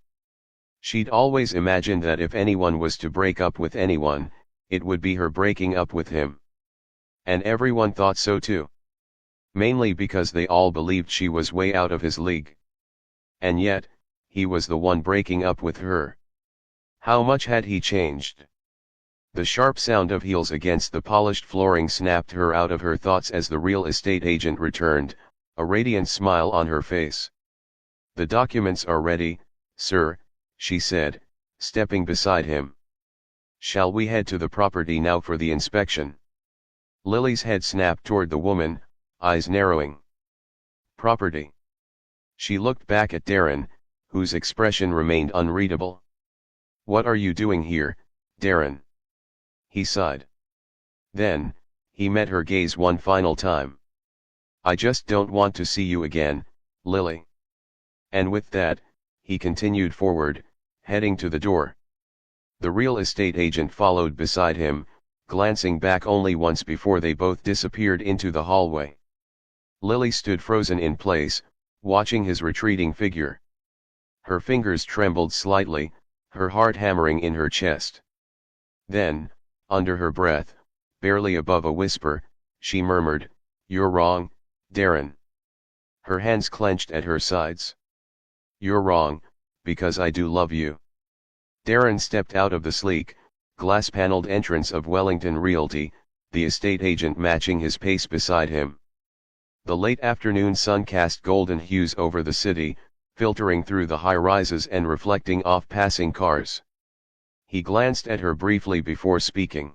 She'd always imagined that if anyone was to break up with anyone, it would be her breaking up with him. And everyone thought so too. Mainly because they all believed she was way out of his league. And yet, he was the one breaking up with her. How much had he changed? The sharp sound of heels against the polished flooring snapped her out of her thoughts as the real estate agent returned, a radiant smile on her face. "The documents are ready, sir," she said, stepping beside him. "Shall we head to the property now for the inspection?" Lily's head snapped toward the woman, eyes narrowing. "Property?" She looked back at Darren, whose expression remained unreadable. "What are you doing here, Darren?" He sighed. Then, he met her gaze one final time. "I just don't want to see you again, Lily." And with that, he continued forward, heading to the door. The real estate agent followed beside him, glancing back only once before they both disappeared into the hallway. Lily stood frozen in place, watching his retreating figure. Her fingers trembled slightly, her heart hammering in her chest. Then, under her breath, barely above a whisper, she murmured, "You're wrong, Darren." Her hands clenched at her sides. "You're wrong, because I do love you." Darren stepped out of the sleek, glass-paneled entrance of Wellington Realty, the estate agent matching his pace beside him. The late afternoon sun cast golden hues over the city, filtering through the high-rises and reflecting off passing cars. He glanced at her briefly before speaking.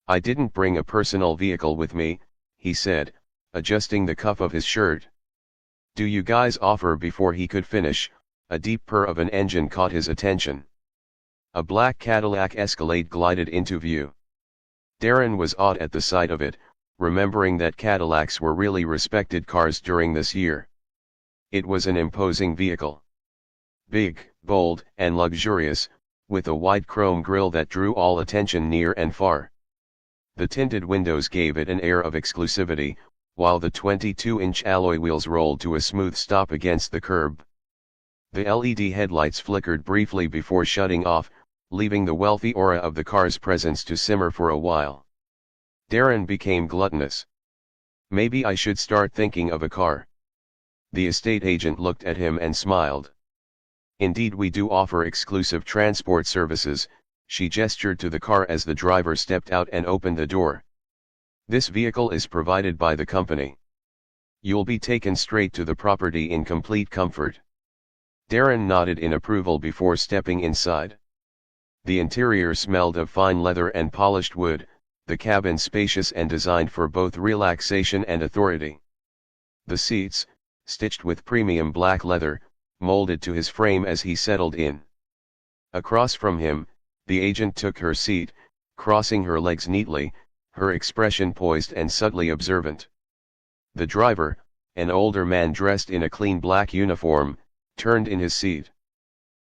"I didn't bring a personal vehicle with me," he said, adjusting the cuff of his shirt. "Do you guys offer?" Before he could finish, a deep purr of an engine caught his attention. A black Cadillac Escalade glided into view. Darren was awed at the sight of it, remembering that Cadillacs were really respected cars during this year. It was an imposing vehicle. Big, bold, and luxurious, with a wide chrome grille that drew all attention near and far. The tinted windows gave it an air of exclusivity, while the 22-inch alloy wheels rolled to a smooth stop against the curb. The LED headlights flickered briefly before shutting off, leaving the wealthy aura of the car's presence to simmer for a while. Darren became gluttonous. "Maybe I should start thinking of a car." The estate agent looked at him and smiled. Indeed, we do offer exclusive transport services. She gestured to the car as the driver stepped out and opened the door. This vehicle is provided by the company. You'll be taken straight to the property in complete comfort. Darren nodded in approval before stepping inside. The interior smelled of fine leather and polished wood, the cabin spacious and designed for both relaxation and authority. The seats, stitched with premium black leather, molded to his frame as he settled in. Across from him, the agent took her seat, crossing her legs neatly, her expression poised and subtly observant. The driver, an older man dressed in a clean black uniform, turned in his seat.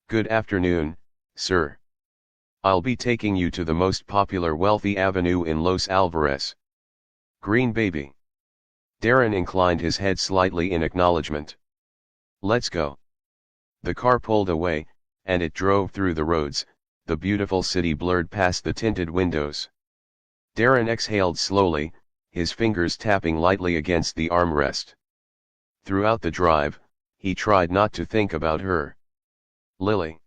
"Good afternoon, sir. I'll be taking you to the most popular wealthy avenue in Los Alvarez. Green Baby." Darren inclined his head slightly in acknowledgement. "Let's go." The car pulled away, and it drove through the roads, the beautiful city blurred past the tinted windows. Darren exhaled slowly, his fingers tapping lightly against the armrest. Throughout the drive, he tried not to think about her. Lily.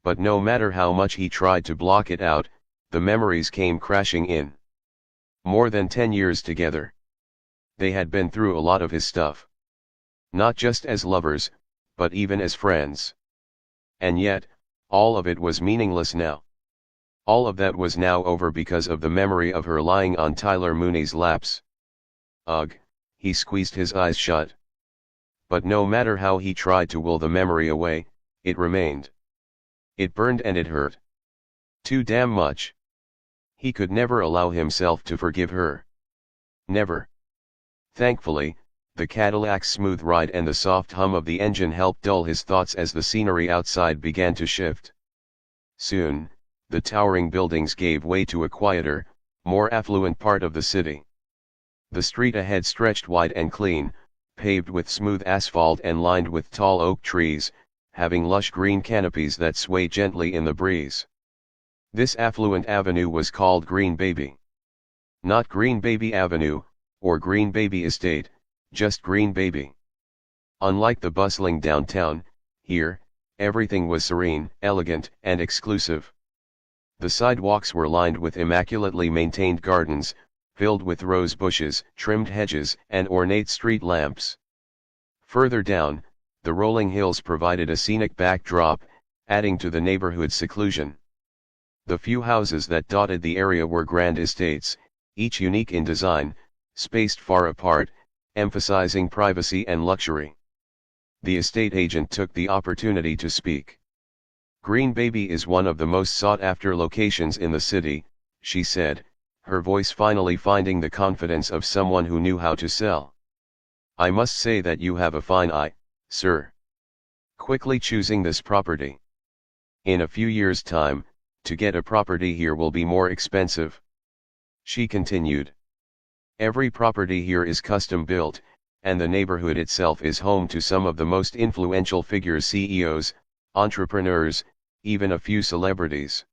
But no matter how much he tried to block it out, the memories came crashing in. More than 10 years together. They had been through a lot of his stuff. Not just as lovers, but even as friends. And yet, all of it was meaningless now. All of that was now over because of the memory of her lying on Tyler Mooney's laps. Ugh, he squeezed his eyes shut. But no matter how he tried to will the memory away, it remained. It burned and it hurt. Too damn much. He could never allow himself to forgive her. Never. Thankfully, the Cadillac's smooth ride and the soft hum of the engine helped dull his thoughts as the scenery outside began to shift. Soon, the towering buildings gave way to a quieter, more affluent part of the city. The street ahead stretched wide and clean, paved with smooth asphalt and lined with tall oak trees, having lush green canopies that sway gently in the breeze. This affluent avenue was called Green Baby. Not Green Baby Avenue, or Green Baby Estate, just Green Baby. Unlike the bustling downtown, here, everything was serene, elegant, and exclusive. The sidewalks were lined with immaculately maintained gardens, filled with rose bushes, trimmed hedges, and ornate street lamps. Further down, the rolling hills provided a scenic backdrop, adding to the neighborhood's seclusion. The few houses that dotted the area were grand estates, each unique in design, spaced far apart, emphasizing privacy and luxury. The estate agent took the opportunity to speak. "Green Baby is one of the most sought-after locations in the city," she said, her voice finally finding the confidence of someone who knew how to sell. "I must say that you have a fine eye, sir. Quickly choosing this property. In a few years' time, to get a property here will be more expensive." She continued. "Every property here is custom built, and the neighborhood itself is home to some of the most influential figures, CEOs, entrepreneurs, even a few celebrities."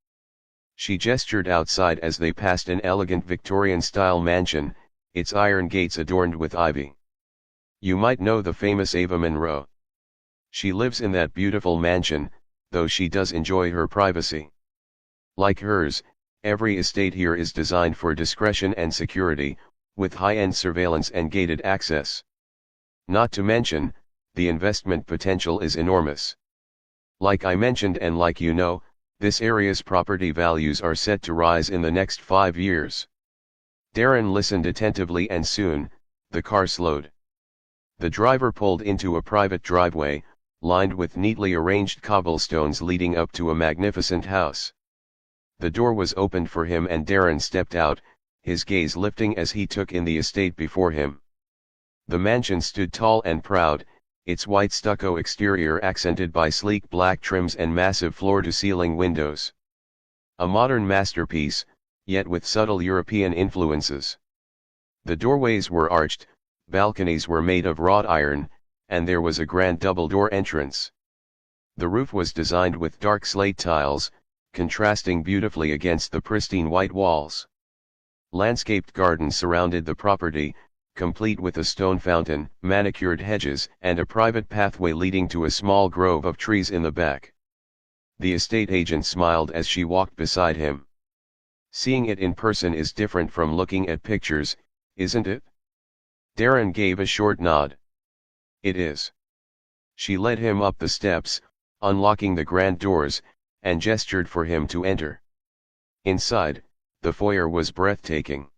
She gestured outside as they passed an elegant Victorian-style mansion, its iron gates adorned with ivy. "You might know the famous Ava Monroe. She lives in that beautiful mansion, though she does enjoy her privacy. Like hers, every estate here is designed for discretion and security, with high-end surveillance and gated access. Not to mention, the investment potential is enormous. Like I mentioned and like you know, this area's property values are set to rise in the next 5 years." Darren listened attentively and soon, the car slowed. The driver pulled into a private driveway, lined with neatly arranged cobblestones leading up to a magnificent house. The door was opened for him and Darren stepped out, his gaze lifting as he took in the estate before him. The mansion stood tall and proud, its white stucco exterior accented by sleek black trims and massive floor-to-ceiling windows. A modern masterpiece, yet with subtle European influences. The doorways were arched, balconies were made of wrought iron, and there was a grand double-door entrance. The roof was designed with dark slate tiles, contrasting beautifully against the pristine white walls. Landscaped gardens surrounded the property, complete with a stone fountain, manicured hedges, and a private pathway leading to a small grove of trees in the back. The estate agent smiled as she walked beside him. Seeing it in person is different from looking at pictures, isn't it? Darren gave a short nod. It is. She led him up the steps, unlocking the grand doors, and gestured for him to enter. Inside, the foyer was breathtaking.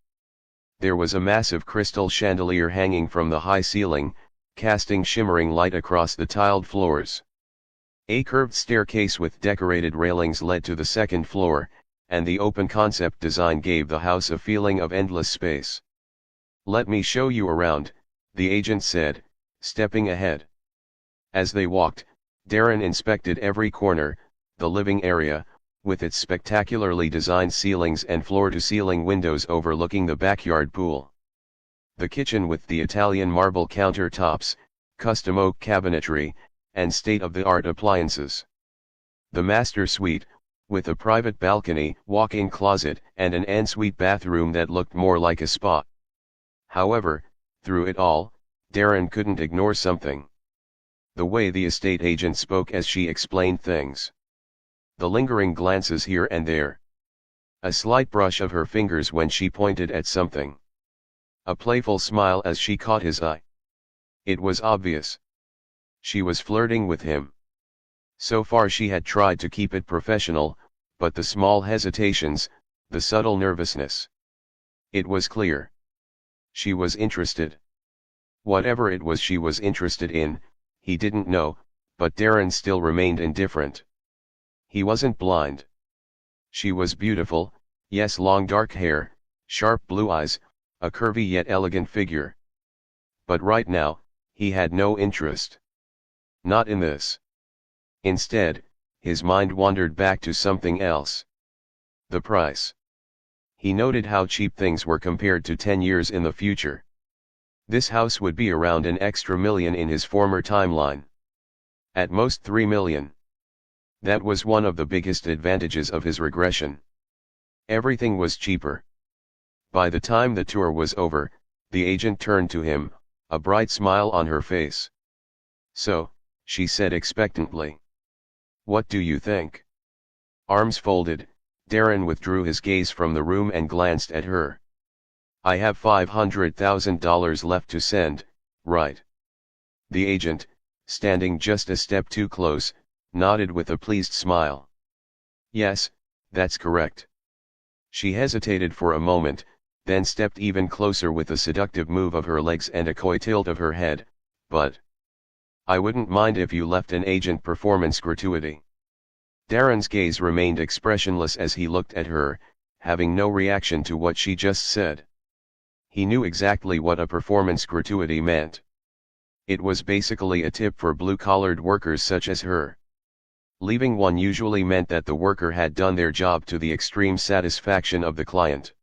There was a massive crystal chandelier hanging from the high ceiling, casting shimmering light across the tiled floors. A curved staircase with decorated railings led to the second floor, and the open concept design gave the house a feeling of endless space. "Let me show you around," the agent said, stepping ahead. As they walked, Darren inspected every corner, the living area, with its spectacularly designed ceilings and floor-to-ceiling windows overlooking the backyard pool. The kitchen with the Italian marble countertops, custom oak cabinetry, and state-of-the-art appliances. The master suite, with a private balcony, walk-in closet, and an ensuite bathroom that looked more like a spa. However, through it all, Darren couldn't ignore something. The way the estate agent spoke as she explained things. The lingering glances here and there. A slight brush of her fingers when she pointed at something. A playful smile as she caught his eye. It was obvious. She was flirting with him. So far she had tried to keep it professional, but the small hesitations, the subtle nervousness. It was clear. She was interested. Whatever it was she was interested in, he didn't know, but Darren still remained indifferent. He wasn't blind. She was beautiful, yes, long dark hair, sharp blue eyes, a curvy yet elegant figure. But right now, he had no interest. Not in this. Instead, his mind wandered back to something else. The price. He noted how cheap things were compared to 10 years in the future. This house would be around an extra $1 million in his former timeline. At most $3 million. That was one of the biggest advantages of his regression. Everything was cheaper. By the time the tour was over, the agent turned to him, a bright smile on her face. "So," she said expectantly. "What do you think?" Arms folded, Darren withdrew his gaze from the room and glanced at her. "I have $500,000 left to send, right?" The agent, standing just a step too close, nodded with a pleased smile. "Yes, that's correct." She hesitated for a moment, then stepped even closer with a seductive move of her legs and a coy tilt of her head, "But I wouldn't mind if you left an agent performance gratuity." Darren's gaze remained expressionless as he looked at her, having no reaction to what she just said. He knew exactly what a performance gratuity meant. It was basically a tip for blue-collared workers such as her. Leaving one usually meant that the worker had done their job to the extreme satisfaction of the client.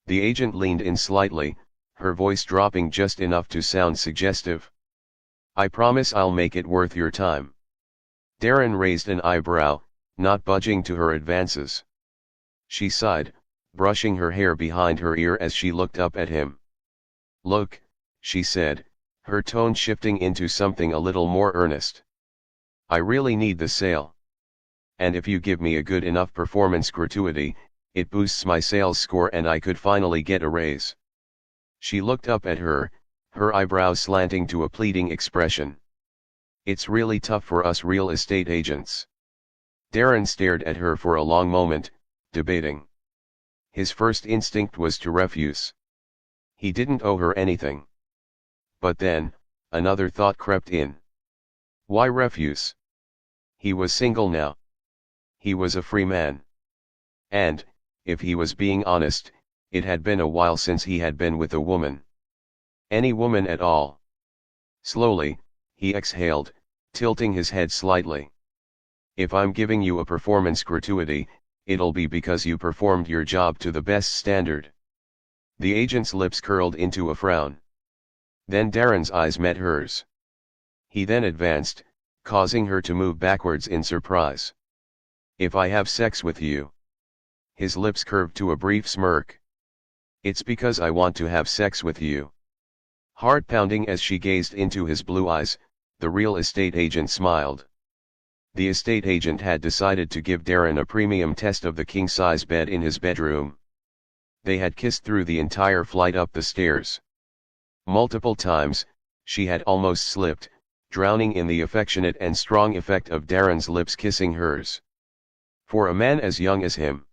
The agent leaned in slightly, her voice dropping just enough to sound suggestive. "I promise I'll make it worth your time." Darren raised an eyebrow, not budging to her advances. She sighed, brushing her hair behind her ear as she looked up at him. "Look," she said, her tone shifting into something a little more earnest. "I really need the sale. And if you give me a good enough performance gratuity, it boosts my sales score and I could finally get a raise." She looked up at her, her eyebrows slanting to a pleading expression. "It's really tough for us real estate agents." Darren stared at her for a long moment, debating. His first instinct was to refuse. He didn't owe her anything. But then, another thought crept in. Why refuse? He was single now. He was a free man. And, if he was being honest, it had been a while since he had been with a woman. Any woman at all. Slowly, he exhaled, tilting his head slightly. "If I'm giving you a performance gratuity, it'll be because you performed your job to the best standard." The agent's lips curled into a frown. Then Darren's eyes met hers. He then advanced, causing her to move backwards in surprise. "If I have sex with you." His lips curved to a brief smirk. "It's because I want to have sex with you." Heart pounding as she gazed into his blue eyes, the real estate agent smiled. The estate agent had decided to give Darren a premium test of the king-size bed in his bedroom. They had kissed through the entire flight up the stairs. Multiple times, she had almost slipped, drowning in the affectionate and strong effect of Darren's lips kissing hers. For a man as young as him,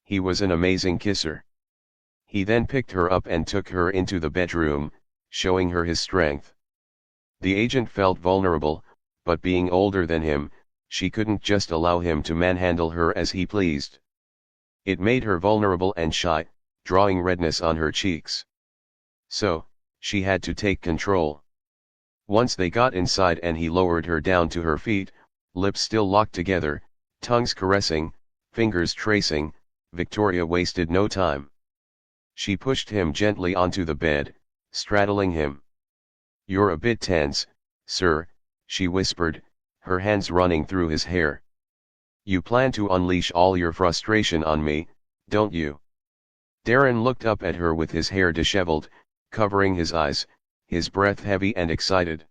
he was an amazing kisser. He then picked her up and took her into the bedroom, showing her his strength. The agent felt vulnerable, but being older than him, she couldn't just allow him to manhandle her as he pleased. It made her vulnerable and shy, drawing redness on her cheeks. So, she had to take control. Once they got inside and he lowered her down to her feet, lips still locked together, tongues caressing, fingers tracing, Victoria wasted no time. She pushed him gently onto the bed, straddling him. "You're a bit tense, sir," she whispered, her hands running through his hair. "You plan to unleash all your frustration on me, don't you?" Darren looked up at her with his hair disheveled, covering his eyes, his breath heavy and excited.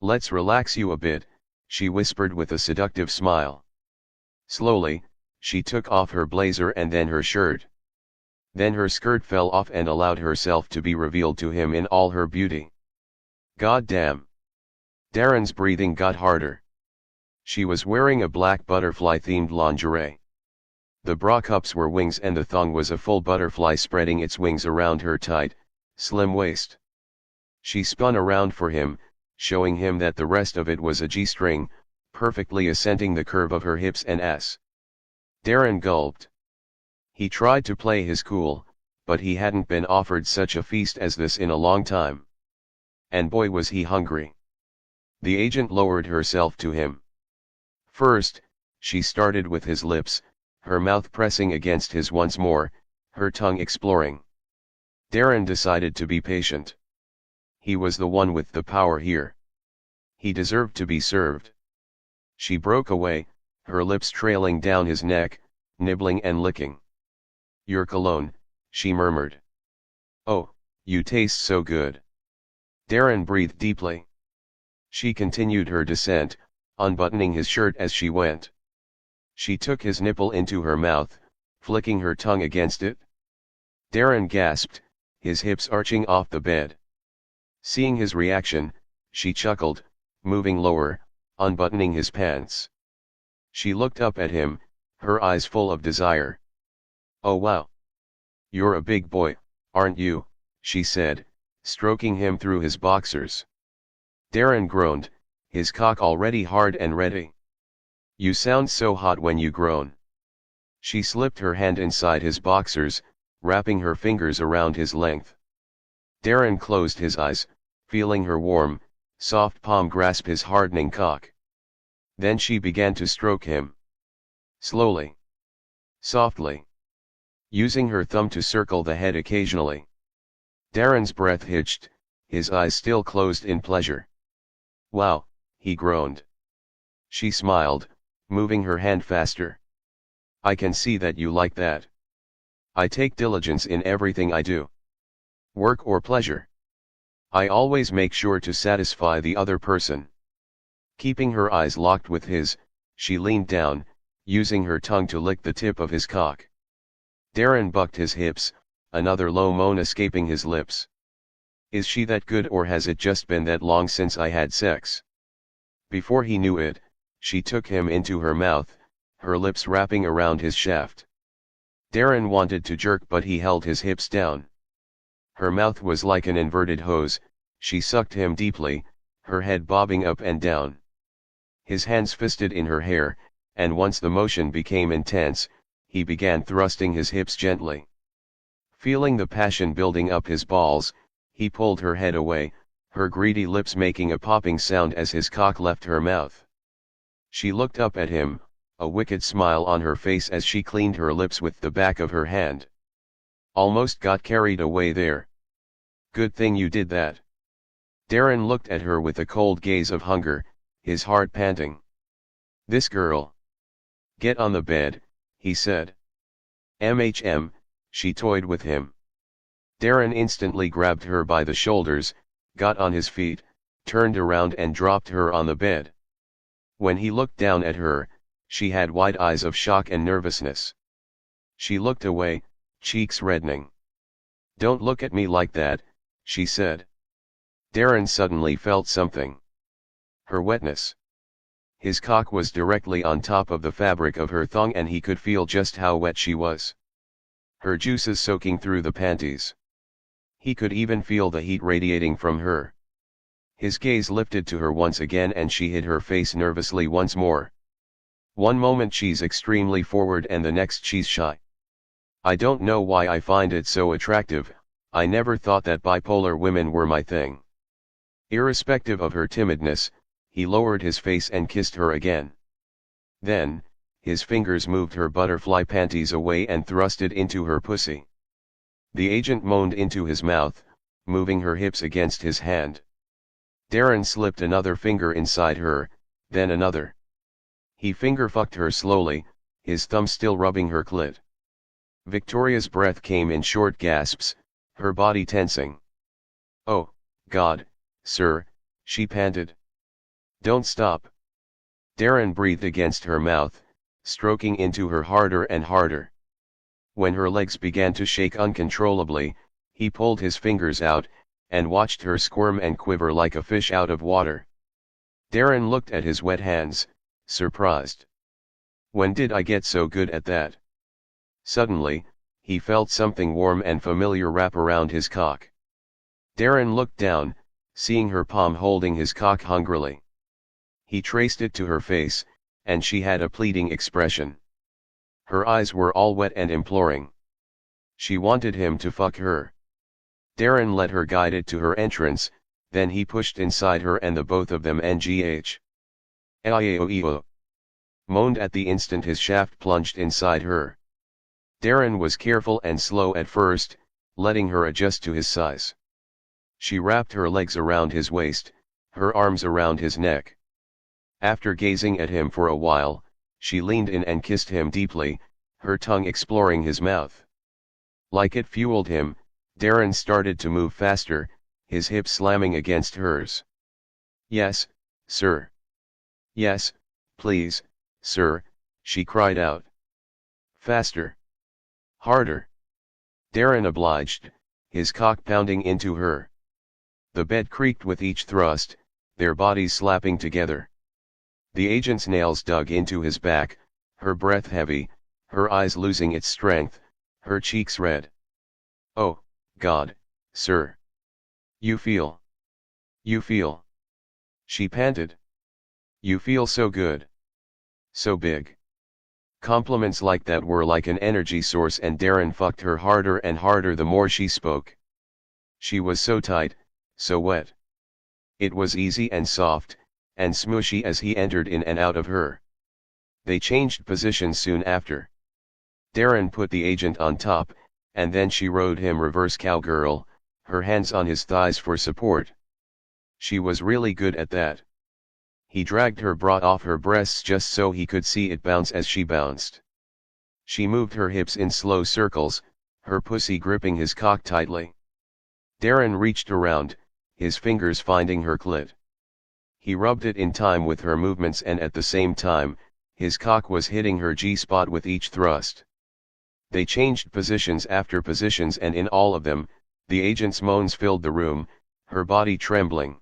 "Let's relax you a bit," she whispered with a seductive smile. Slowly, she took off her blazer and then her shirt. Then her skirt fell off and allowed herself to be revealed to him in all her beauty. God damn! Darren's breathing got harder. She was wearing a black butterfly-themed lingerie. The bra cups were wings and the thong was a full butterfly spreading its wings around her tight, slim waist. She spun around for him, showing him that the rest of it was a G-string, perfectly accenting the curve of her hips and ass. Darren gulped. He tried to play his cool, but he hadn't been offered such a feast as this in a long time. And boy was he hungry. The agent lowered herself to him. First, she started with his lips, her mouth pressing against his once more, her tongue exploring. Darren decided to be patient. He was the one with the power here. He deserved to be served. She broke away, her lips trailing down his neck, nibbling and licking. "Your cologne," she murmured. "Oh, you taste so good." Darren breathed deeply. She continued her descent, unbuttoning his shirt as she went. She took his nipple into her mouth, flicking her tongue against it. Darren gasped, his hips arching off the bed. Seeing his reaction, she chuckled, moving lower, unbuttoning his pants. She looked up at him, her eyes full of desire. "Oh wow. You're a big boy, aren't you?" she said, stroking him through his boxers. Darren groaned, his cock already hard and ready. "You sound so hot when you groan." She slipped her hand inside his boxers, wrapping her fingers around his length. Darren closed his eyes, feeling her warm, soft palm grasp his hardening cock. Then she began to stroke him. Slowly. Softly. Using her thumb to circle the head occasionally. Darren's breath hitched, his eyes still closed in pleasure. "Wow," he groaned. She smiled, moving her hand faster. "I can see that you like that. I take diligence in everything I do. Work or pleasure. I always make sure to satisfy the other person." Keeping her eyes locked with his, she leaned down, using her tongue to lick the tip of his cock. Darren bucked his hips, another low moan escaping his lips. "Is she that good or has it just been that long since I had sex?" Before he knew it, she took him into her mouth, her lips wrapping around his shaft. Darren wanted to jerk but he held his hips down. Her mouth was like an inverted hose, she sucked him deeply, her head bobbing up and down. His hands fisted in her hair, and once the motion became intense, he began thrusting his hips gently. Feeling the passion building up his balls, he pulled her head away, her greedy lips making a popping sound as his cock left her mouth. She looked up at him, a wicked smile on her face as she cleaned her lips with the back of her hand. "Almost got carried away there. Good thing you did that." Darren looked at her with a cold gaze of hunger, his heart panting. "This girl." "Get on the bed," he said. "MHM," she toyed with him. Darren instantly grabbed her by the shoulders, got on his feet, turned around and dropped her on the bed. When he looked down at her, she had wide eyes of shock and nervousness. She looked away, cheeks reddening. "Don't look at me like that," she said. Darren suddenly felt something. Her wetness. His cock was directly on top of the fabric of her thong and he could feel just how wet she was. Her juices soaking through the panties. He could even feel the heat radiating from her. His gaze lifted to her once again and she hid her face nervously once more. One moment she's extremely forward and the next she's shy. "I don't know why I find it so attractive, I never thought that bipolar women were my thing." Irrespective of her timidness, he lowered his face and kissed her again. Then, his fingers moved her butterfly panties away and thrusted into her pussy. The agent moaned into his mouth, moving her hips against his hand. Darren slipped another finger inside her, then another. He finger-fucked her slowly, his thumb still rubbing her clit. Victoria's breath came in short gasps, her body tensing. "Oh, God, sir," she panted. "Don't stop." Darren breathed against her mouth, stroking into her harder and harder. When her legs began to shake uncontrollably, he pulled his fingers out, and watched her squirm and quiver like a fish out of water. Darren looked at his wet hands, surprised. "When did I get so good at that?" Suddenly, he felt something warm and familiar wrap around his cock. Darren looked down, seeing her palm holding his cock hungrily. He traced it to her face, and she had a pleading expression. Her eyes were all wet and imploring. She wanted him to fuck her. Darren let her guide it to her entrance, then he pushed inside her and the both of them ngh. "Aioeo," moaned at the instant his shaft plunged inside her. Darren was careful and slow at first, letting her adjust to his size. She wrapped her legs around his waist, her arms around his neck. After gazing at him for a while, she leaned in and kissed him deeply, her tongue exploring his mouth. Like it fueled him, Darren started to move faster, his hips slamming against hers. "Yes, sir. Yes, please, sir," she cried out. "Faster. Harder." Darren obliged, his cock pounding into her. The bed creaked with each thrust, their bodies slapping together. The agent's nails dug into his back, her breath heavy, her eyes losing its strength, her cheeks red. "Oh, God, sir. You feel. She panted. "You feel so good. So big." Compliments like that were like an energy source and Darren fucked her harder and harder the more she spoke. She was so tight, so wet. It was easy and soft, and smooshy as he entered in and out of her. They changed positions soon after. Darren put the agent on top, and then she rode him reverse cowgirl, her hands on his thighs for support. She was really good at that. He dragged her bra off her breasts just so he could see it bounce as she bounced. She moved her hips in slow circles, her pussy gripping his cock tightly. Darren reached around, his fingers finding her clit. He rubbed it in time with her movements and at the same time, his cock was hitting her G-spot with each thrust. They changed positions after positions and in all of them, the agent's moans filled the room, her body trembling.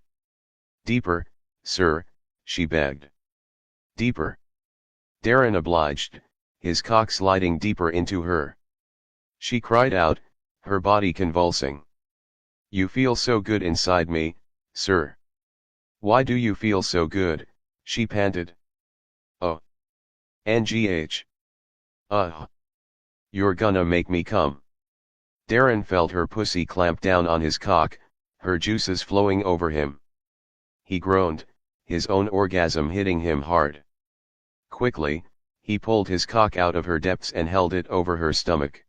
"Deeper, sir," she begged. "Deeper." Darren obliged, his cock sliding deeper into her. She cried out, her body convulsing. "You feel so good inside me, sir." "Why do you feel so good?" she panted. "Oh. Ngh. You're gonna make me come." Darren felt her pussy clamp down on his cock, her juices flowing over him. He groaned, his own orgasm hitting him hard. Quickly, he pulled his cock out of her depths and held it over her stomach.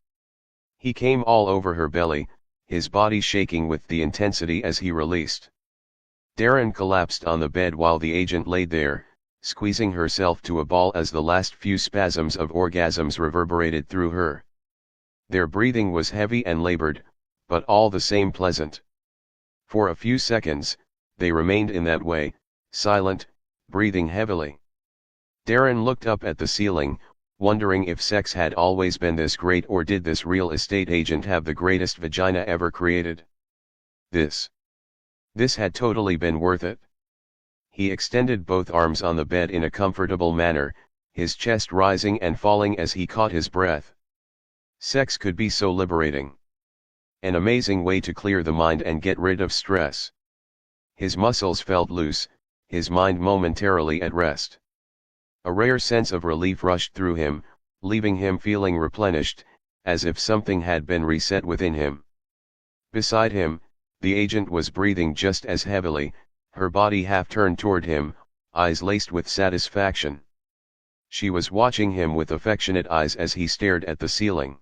He came all over her belly, his body shaking with the intensity as he released. Darren collapsed on the bed while the agent laid there, squeezing herself to a ball as the last few spasms of orgasms reverberated through her. Their breathing was heavy and labored, but all the same pleasant. For a few seconds, they remained in that way, silent, breathing heavily. Darren looked up at the ceiling, wondering if sex had always been this great, or did this real estate agent have the greatest vagina ever created. This had totally been worth it. He extended both arms on the bed in a comfortable manner, his chest rising and falling as he caught his breath. Sex could be so liberating. An amazing way to clear the mind and get rid of stress. His muscles felt loose, his mind momentarily at rest. A rare sense of relief rushed through him, leaving him feeling replenished, as if something had been reset within him. Beside him, the agent was breathing just as heavily, her body half turned toward him, eyes laced with satisfaction. She was watching him with affectionate eyes as he stared at the ceiling.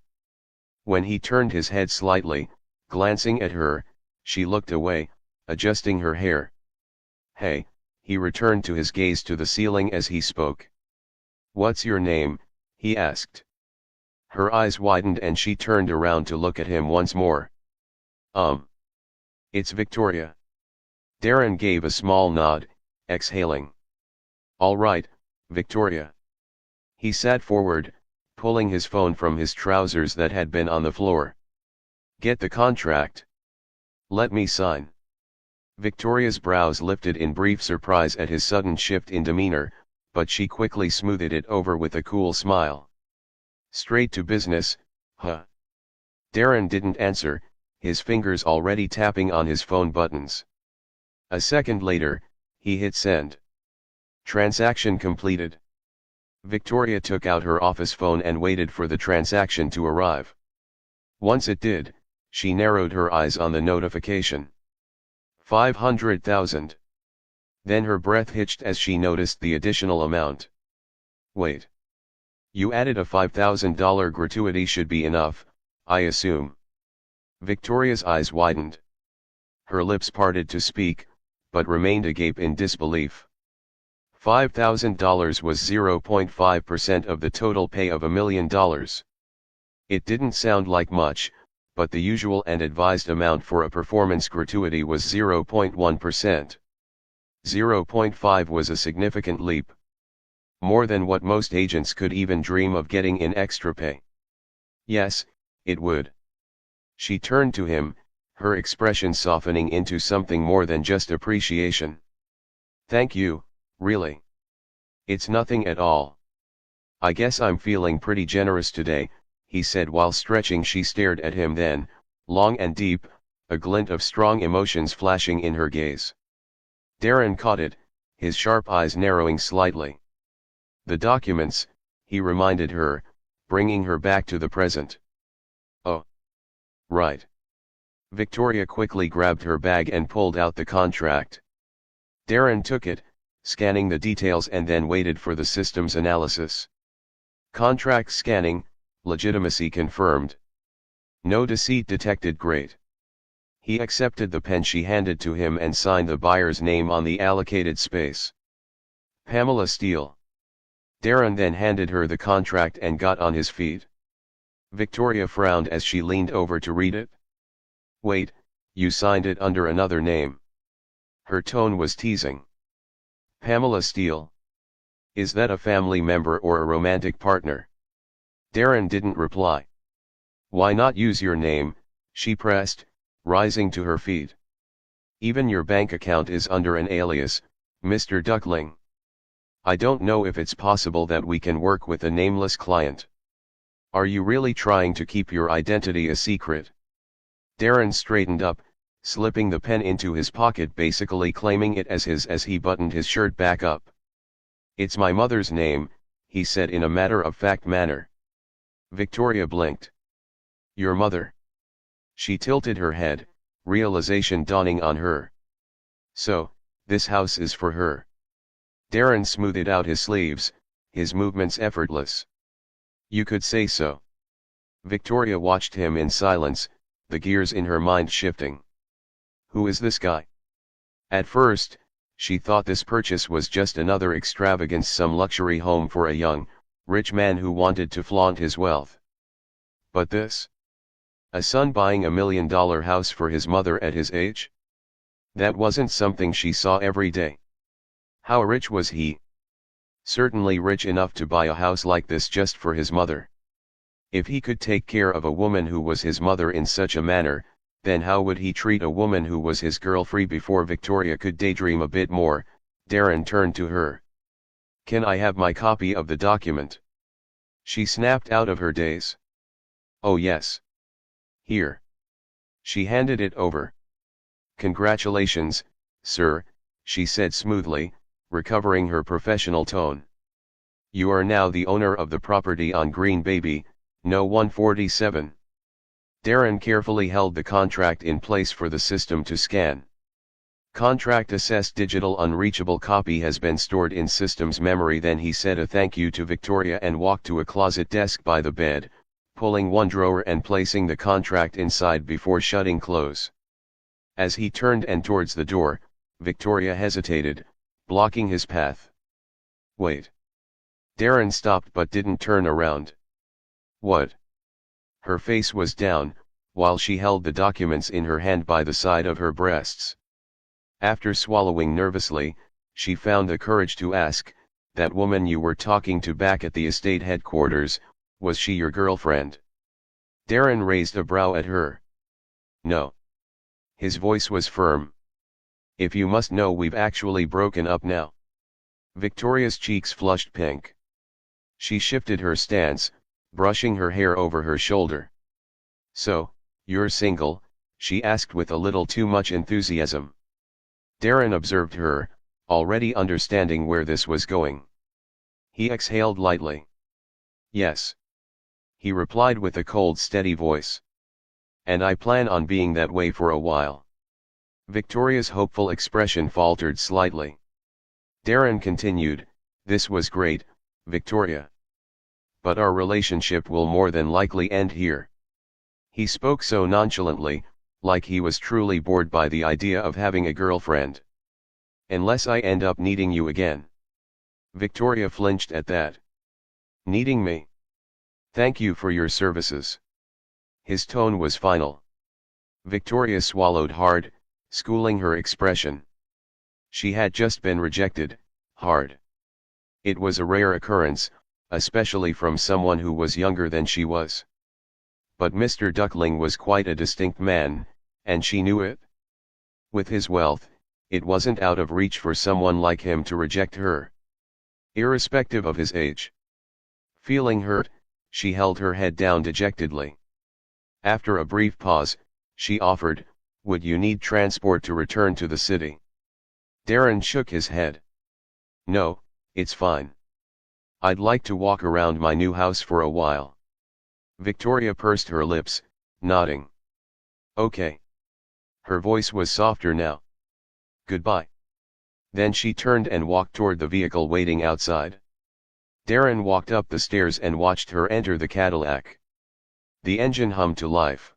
When he turned his head slightly, glancing at her, she looked away, adjusting her hair. "Hey," he returned to his gaze to the ceiling as he spoke. "What's your name?" he asked. Her eyes widened and she turned around to look at him once more. It's Victoria." Darren gave a small nod, exhaling. "All right, Victoria." He sat forward, pulling his phone from his trousers that had been on the floor. "Get the contract. Let me sign." Victoria's brows lifted in brief surprise at his sudden shift in demeanor, but she quickly smoothed it over with a cool smile. "Straight to business, huh?" Darren didn't answer, his fingers already tapping on his phone buttons. A second later, he hit send. Transaction completed. Victoria took out her office phone and waited for the transaction to arrive. Once it did, she narrowed her eyes on the notification. 500,000. Then her breath hitched as she noticed the additional amount. "Wait. You added a $5,000 gratuity, should be enough, I assume." Victoria's eyes widened. Her lips parted to speak, but remained agape in disbelief. $5,000 was 0.5% of the total pay of $1 million. It didn't sound like much, but the usual and advised amount for a performance gratuity was 0.1%. 0.5 was a significant leap. More than what most agents could even dream of getting in extra pay. Yes, it would. She turned to him, her expression softening into something more than just appreciation. "Thank you, really. It's nothing at all. I guess I'm feeling pretty generous today," he said while stretching. She stared at him then, long and deep, a glint of strong emotions flashing in her gaze. Darren caught it, his sharp eyes narrowing slightly. "The documents," he reminded her, bringing her back to the present. "Oh. Right." Victoria quickly grabbed her bag and pulled out the contract. Darren took it, scanning the details, and then waited for the system's analysis. Contract scanning, legitimacy confirmed. No deceit detected. Great. He accepted the pen she handed to him and signed the buyer's name on the allocated space. Pamela Steele. Darren then handed her the contract and got on his feet. Victoria frowned as she leaned over to read it. "Wait, you signed it under another name." Her tone was teasing. "Pamela Steele? Is that a family member or a romantic partner?" Darren didn't reply. "Why not use your name?" she pressed, rising to her feet. "Even your bank account is under an alias, Mr. Duckling. I don't know if it's possible that we can work with a nameless client. Are you really trying to keep your identity a secret?" Darren straightened up, slipping the pen into his pocket, basically claiming it as his as he buttoned his shirt back up. "It's my mother's name," he said in a matter-of-fact manner. Victoria blinked. "Your mother?" She tilted her head, realization dawning on her. "So, this house is for her." Darren smoothed out his sleeves, his movements effortless. "You could say so." Victoria watched him in silence, the gears in her mind shifting. Who is this guy? At first, she thought this purchase was just another extravagance, some luxury home for a young, rich man who wanted to flaunt his wealth. But this? A son buying $1 million house for his mother at his age? That wasn't something she saw every day. How rich was he? Certainly rich enough to buy a house like this just for his mother. If he could take care of a woman who was his mother in such a manner, then how would he treat a woman who was his girlfriend? Before Victoria could daydream a bit more, Darren turned to her. "Can I have my copy of the document?" She snapped out of her daze. "Oh yes. Here." She handed it over. "Congratulations, sir," she said smoothly, recovering her professional tone. "You are now the owner of the property on Green Baby, No. 147. Darren carefully held the contract in place for the system to scan. "Contract assessed, digital unreachable copy has been stored in system's memory." Then he said a thank you to Victoria and walked to a closet desk by the bed, pulling one drawer and placing the contract inside before shutting close. As he turned and towards the door, Victoria hesitated, blocking his path. "Wait." Darren stopped but didn't turn around. "What?" Her face was down, while she held the documents in her hand by the side of her breasts. After swallowing nervously, she found the courage to ask, "That woman you were talking to back at the estate headquarters, was she your girlfriend?" Darren raised a brow at her. "No." His voice was firm. "If you must know, we've actually broken up now." Victoria's cheeks flushed pink. She shifted her stance, brushing her hair over her shoulder. "So, you're single?" she asked with a little too much enthusiasm. Darren observed her, already understanding where this was going. He exhaled lightly. "Yes," he replied with a cold, steady voice. "And I plan on being that way for a while." Victoria's hopeful expression faltered slightly. Darren continued, "This was great, Victoria. But our relationship will more than likely end here." He spoke so nonchalantly, like he was truly bored by the idea of having a girlfriend. "Unless I end up needing you again." Victoria flinched at that. "Needing me? Thank you for your services." His tone was final. Victoria swallowed hard, schooling her expression. She had just been rejected, hard. It was a rare occurrence, especially from someone who was younger than she was. But Mr. Duckling was quite a distinct man, and she knew it. With his wealth, it wasn't out of reach for someone like him to reject her, irrespective of his age. Feeling hurt, she held her head down dejectedly. After a brief pause, she offered, "Would you need transport to return to the city?" Darren shook his head. "No, it's fine. I'd like to walk around my new house for a while." Victoria pursed her lips, nodding. "Okay." Her voice was softer now. "Goodbye." Then she turned and walked toward the vehicle waiting outside. Darren walked up the stairs and watched her enter the Cadillac. The engine hummed to life.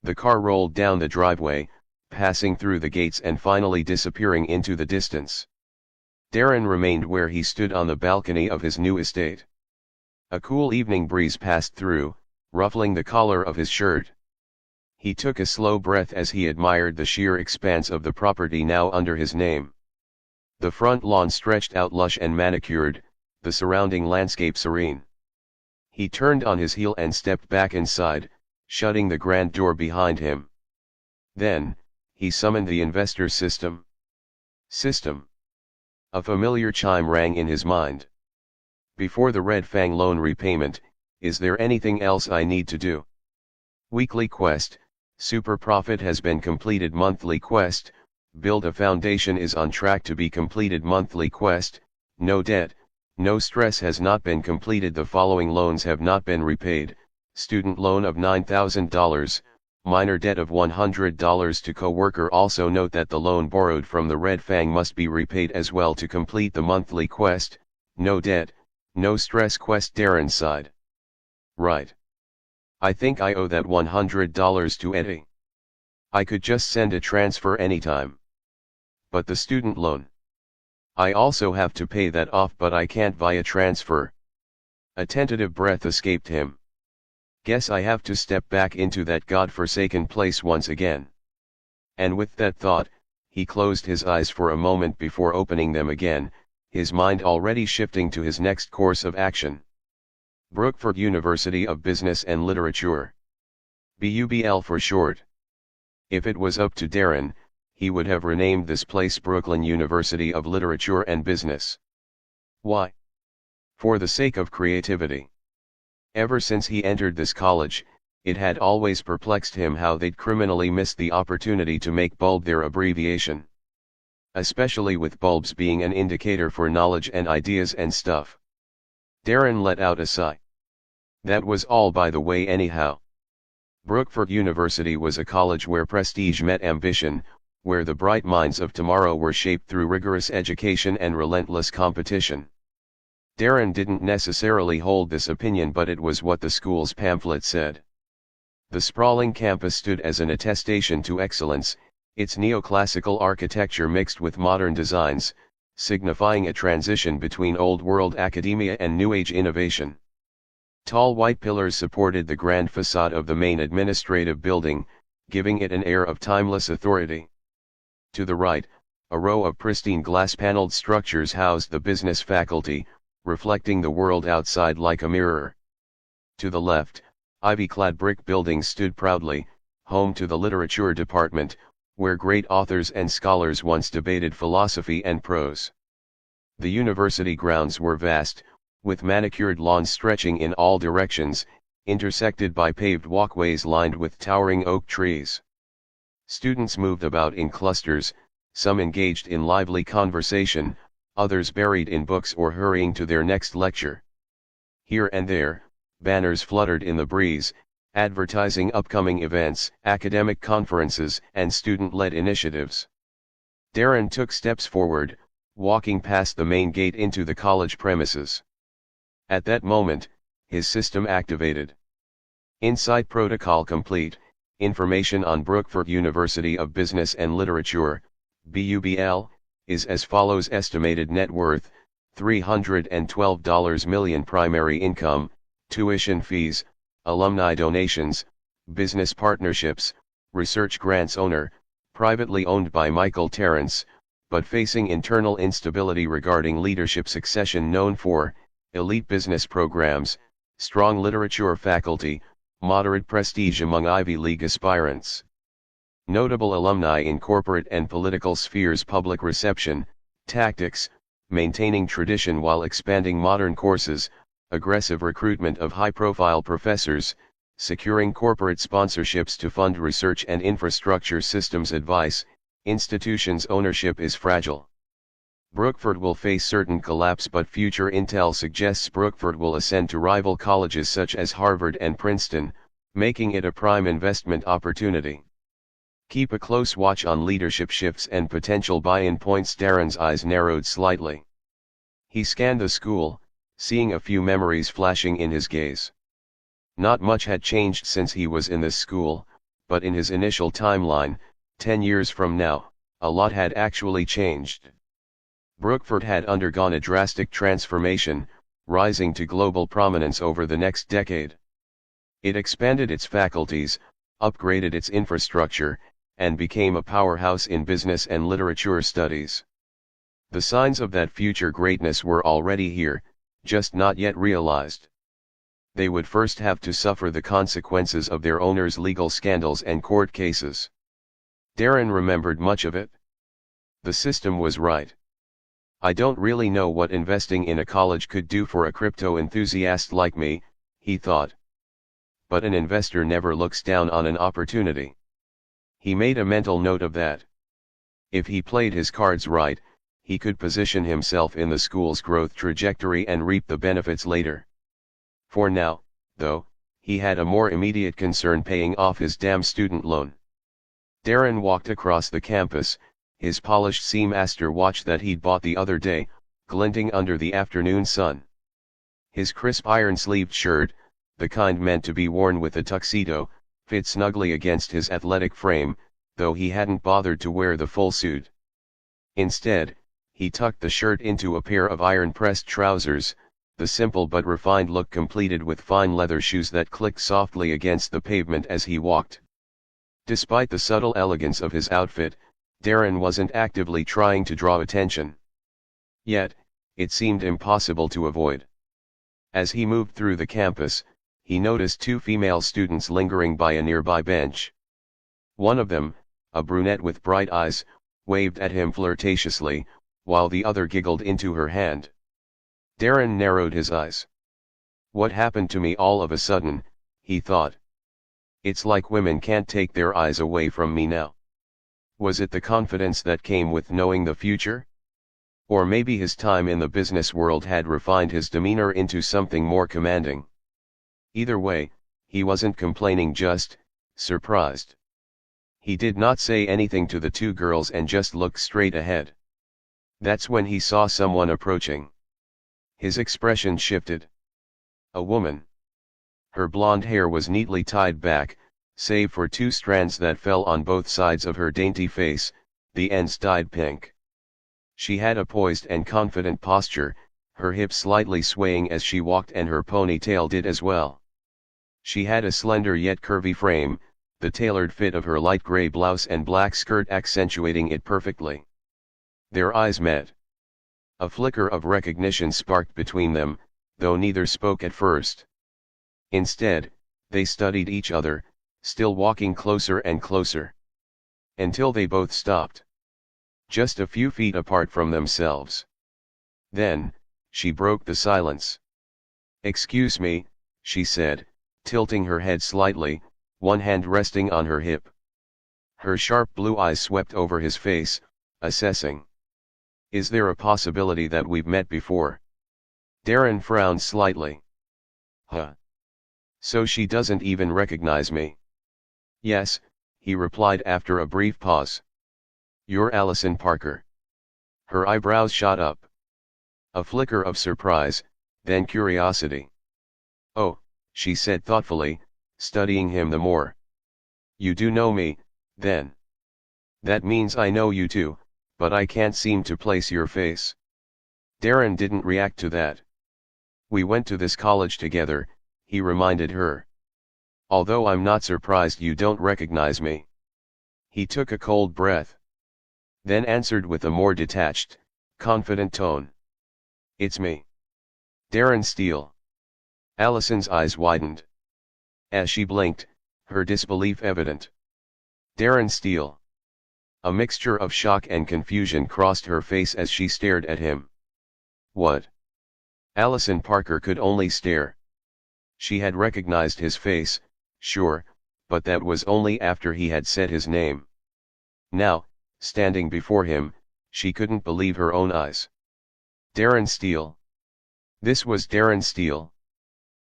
The car rolled down the driveway, passing through the gates and finally disappearing into the distance. Darren remained where he stood on the balcony of his new estate. A cool evening breeze passed through, ruffling the collar of his shirt. He took a slow breath as he admired the sheer expanse of the property now under his name. The front lawn stretched out lush and manicured, the surrounding landscape serene. He turned on his heel and stepped back inside, shutting the grand door behind him. Then, he summoned the investor system. System. A familiar chime rang in his mind. Before the Red Fang loan repayment, is there anything else I need to do? Weekly quest, super profit has been completed. Monthly quest, build a foundation is on track to be completed. Monthly quest, no debt, no stress has not been completed. The following loans have not been repaid: student loan of $9,000, minor debt of $100 to co-worker. Also note that the loan borrowed from the Red Fang must be repaid as well to complete the monthly quest, no debt, no stress quest. Darren sighed. Right. I think I owe that $100 to Eddie. I could just send a transfer anytime. But the student loan. I also have to pay that off, but I can't via transfer. A tentative breath escaped him. Guess I have to step back into that god-forsaken place once again. And with that thought, he closed his eyes for a moment before opening them again, his mind already shifting to his next course of action. Brookford University of Business and Literature. BUBL for short. If it was up to Darren, he would have renamed this place Brooklyn University of Literature and Business. Why? For the sake of creativity. Ever since he entered this college, it had always perplexed him how they'd criminally missed the opportunity to make bulb their abbreviation. Especially with bulbs being an indicator for knowledge and ideas and stuff. Darren let out a sigh. That was all by the way anyhow. Brookford University was a college where prestige met ambition, where the bright minds of tomorrow were shaped through rigorous education and relentless competition. Darren didn't necessarily hold this opinion, but it was what the school's pamphlet said. The sprawling campus stood as an attestation to excellence, its neoclassical architecture mixed with modern designs, signifying a transition between old-world academia and new-age innovation. Tall white pillars supported the grand facade of the main administrative building, giving it an air of timeless authority. To the right, a row of pristine glass-paneled structures housed the business faculty, reflecting the world outside like a mirror. To the left, ivy-clad brick buildings stood proudly, home to the literature department, where great authors and scholars once debated philosophy and prose. The university grounds were vast, with manicured lawns stretching in all directions, intersected by paved walkways lined with towering oak trees. Students moved about in clusters, some engaged in lively conversation, others buried in books or hurrying to their next lecture. Here and there, banners fluttered in the breeze, advertising upcoming events, academic conferences, and student-led initiatives. Darren took steps forward, walking past the main gate into the college premises. At that moment, his system activated. Insight protocol complete, information on Brookford University of Business and Literature, BUBL, is as follows: estimated net worth, $312 million. Primary income, tuition fees, alumni donations, business partnerships, research grants. Owner, privately owned by Michael Terrence, but facing internal instability regarding leadership succession. Known for elite business programs, strong literature faculty, moderate prestige among Ivy League aspirants. Notable alumni in corporate and political spheres. Public reception, tactics, maintaining tradition while expanding modern courses, aggressive recruitment of high-profile professors, securing corporate sponsorships to fund research and infrastructure. Systems advice, institutions' ownership is fragile. Brookford will face certain collapse, but future intel suggests Brookford will ascend to rival colleges such as Harvard and Princeton, making it a prime investment opportunity. Keep a close watch on leadership shifts and potential buy-in points. Darren's eyes narrowed slightly. He scanned the school, seeing a few memories flashing in his gaze. Not much had changed since he was in this school, but in his initial timeline, 10 years from now, a lot had actually changed. Brookford had undergone a drastic transformation, rising to global prominence over the next decade. It expanded its faculties, upgraded its infrastructure, and became a powerhouse in business and literature studies. The signs of that future greatness were already here, just not yet realized. They would first have to suffer the consequences of their owner's legal scandals and court cases. Darren remembered much of it. The system was right. I don't really know what investing in a college could do for a crypto enthusiast like me, he thought. But an investor never looks down on an opportunity. He made a mental note of that. If he played his cards right, he could position himself in the school's growth trajectory and reap the benefits later. For now, though, he had a more immediate concern: paying off his damn student loan. Darren walked across the campus, his polished Seamaster watch that he'd bought the other day, glinting under the afternoon sun. His crisp iron-sleeved shirt, the kind meant to be worn with a tuxedo, fit snugly against his athletic frame, though he hadn't bothered to wear the full suit. Instead, he tucked the shirt into a pair of iron-pressed trousers, the simple but refined look completed with fine leather shoes that clicked softly against the pavement as he walked. Despite the subtle elegance of his outfit, Darren wasn't actively trying to draw attention. Yet, it seemed impossible to avoid. As he moved through the campus, he noticed two female students lingering by a nearby bench. One of them, a brunette with bright eyes, waved at him flirtatiously, while the other giggled into her hand. Darren narrowed his eyes. What happened to me all of a sudden, he thought. It's like women can't take their eyes away from me now. Was it the confidence that came with knowing the future? Or maybe his time in the business world had refined his demeanor into something more commanding. Either way, he wasn't complaining, just surprised. He did not say anything to the two girls and just looked straight ahead. That's when he saw someone approaching. His expression shifted. A woman. Her blonde hair was neatly tied back, save for two strands that fell on both sides of her dainty face, the ends dyed pink. She had a poised and confident posture, her hips slightly swaying as she walked, and her ponytail did as well. She had a slender yet curvy frame, the tailored fit of her light gray blouse and black skirt accentuating it perfectly. Their eyes met. A flicker of recognition sparked between them, though neither spoke at first. Instead, they studied each other, still walking closer and closer. Until they both stopped. Just a few feet apart from themselves. Then, she broke the silence. "Excuse me," she said, tilting her head slightly, one hand resting on her hip. Her sharp blue eyes swept over his face, assessing. "Is there a possibility that we've met before?" Darren frowned slightly. "Huh? So she doesn't even recognize me?" "Yes," he replied after a brief pause. "You're Allison Parker." Her eyebrows shot up. A flicker of surprise, then curiosity. "Oh," she said thoughtfully, studying him the more. "You do know me, then. That means I know you too, but I can't seem to place your face." Darren didn't react to that. "We went to this college together," he reminded her. "Although I'm not surprised you don't recognize me." He took a cold breath. Then answered with a more detached, confident tone. "It's me. Darren Steele." Allison's eyes widened. As she blinked, her disbelief evident. "Darren Steele." A mixture of shock and confusion crossed her face as she stared at him. "What?" Allison Parker could only stare. She had recognized his face, sure, but that was only after he had said his name. Now, standing before him, she couldn't believe her own eyes. Darren Steele. This was Darren Steele.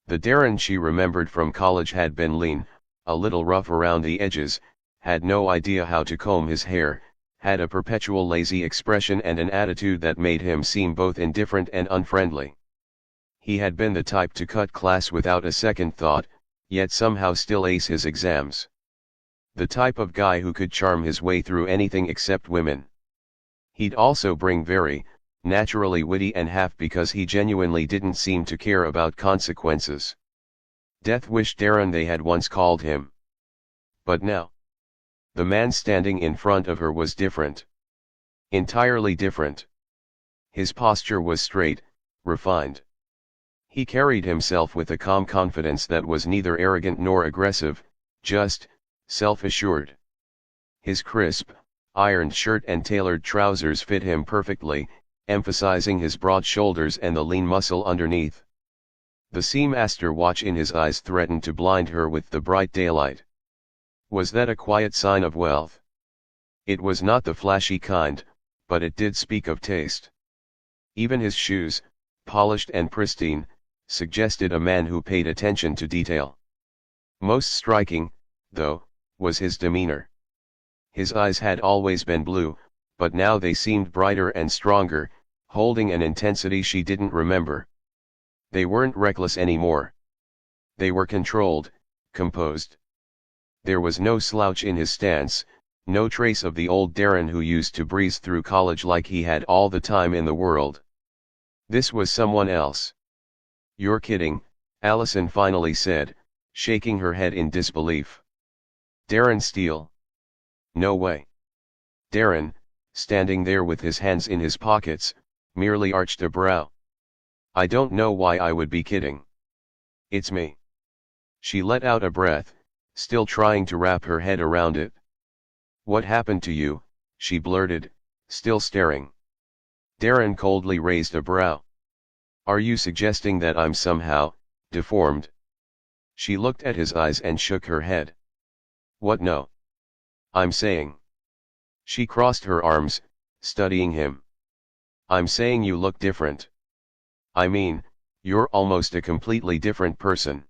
The Darren she remembered from college had been lean, a little rough around the edges, had no idea how to comb his hair, had a perpetual lazy expression and an attitude that made him seem both indifferent and unfriendly. He had been the type to cut class without a second thought, yet somehow still ace his exams. The type of guy who could charm his way through anything except women. He'd also bring very, naturally witty and half because he genuinely didn't seem to care about consequences. Death wish Darren they had once called him. But now, the man standing in front of her was different. Entirely different. His posture was straight, refined. He carried himself with a calm confidence that was neither arrogant nor aggressive, just self-assured. His crisp, ironed shirt and tailored trousers fit him perfectly, emphasizing his broad shoulders and the lean muscle underneath. The Seamaster watch in his eyes threatened to blind her with the bright daylight. Was that a quiet sign of wealth? It was not the flashy kind, but it did speak of taste. Even his shoes, polished and pristine, suggested a man who paid attention to detail. Most striking, though, was his demeanor. His eyes had always been blue, but now they seemed brighter and stronger, holding an intensity she didn't remember. They weren't reckless anymore. They were controlled, composed. There was no slouch in his stance, no trace of the old Darren who used to breeze through college like he had all the time in the world. This was someone else. You're kidding, Allison finally said, shaking her head in disbelief. Darren Steele. No way. Darren, standing there with his hands in his pockets, merely arched a brow. I don't know why I would be kidding. It's me. She let out a breath, still trying to wrap her head around it. What happened to you? She blurted, still staring. Darren coldly raised a brow. Are you suggesting that I'm somehow deformed? She looked at his eyes and shook her head. What no? I'm saying. She crossed her arms, studying him. I'm saying you look different. I mean, you're almost a completely different person.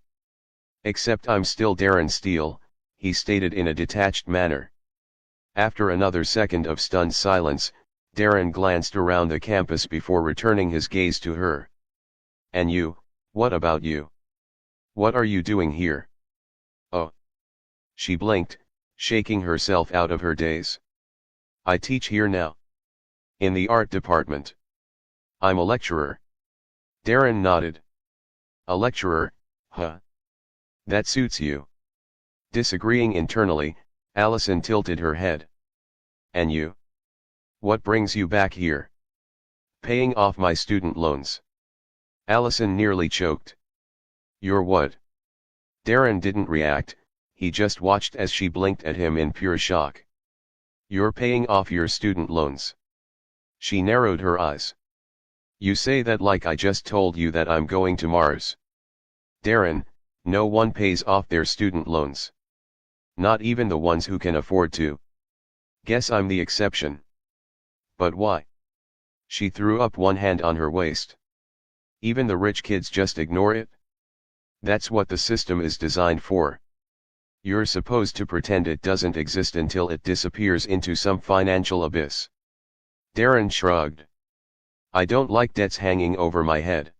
Except I'm still Darren Steele, he stated in a detached manner. After another second of stunned silence, Darren glanced around the campus before returning his gaze to her. And you, what about you? What are you doing here? Oh. She blinked, shaking herself out of her daze. I teach here now. In the art department. I'm a lecturer. Darren nodded. A lecturer, huh? That suits you. Disagreeing internally, Allison tilted her head. And you? What brings you back here? Paying off my student loans. Allison nearly choked. You're what? Darren didn't react, he just watched as she blinked at him in pure shock. You're paying off your student loans. She narrowed her eyes. You say that like I just told you that I'm going to Mars. Darren, no one pays off their student loans. Not even the ones who can afford to. Guess I'm the exception. But why? She threw up one hand on her waist. Even the rich kids just ignore it? That's what the system is designed for. You're supposed to pretend it doesn't exist until it disappears into some financial abyss. Darren shrugged. I don't like debts hanging over my head.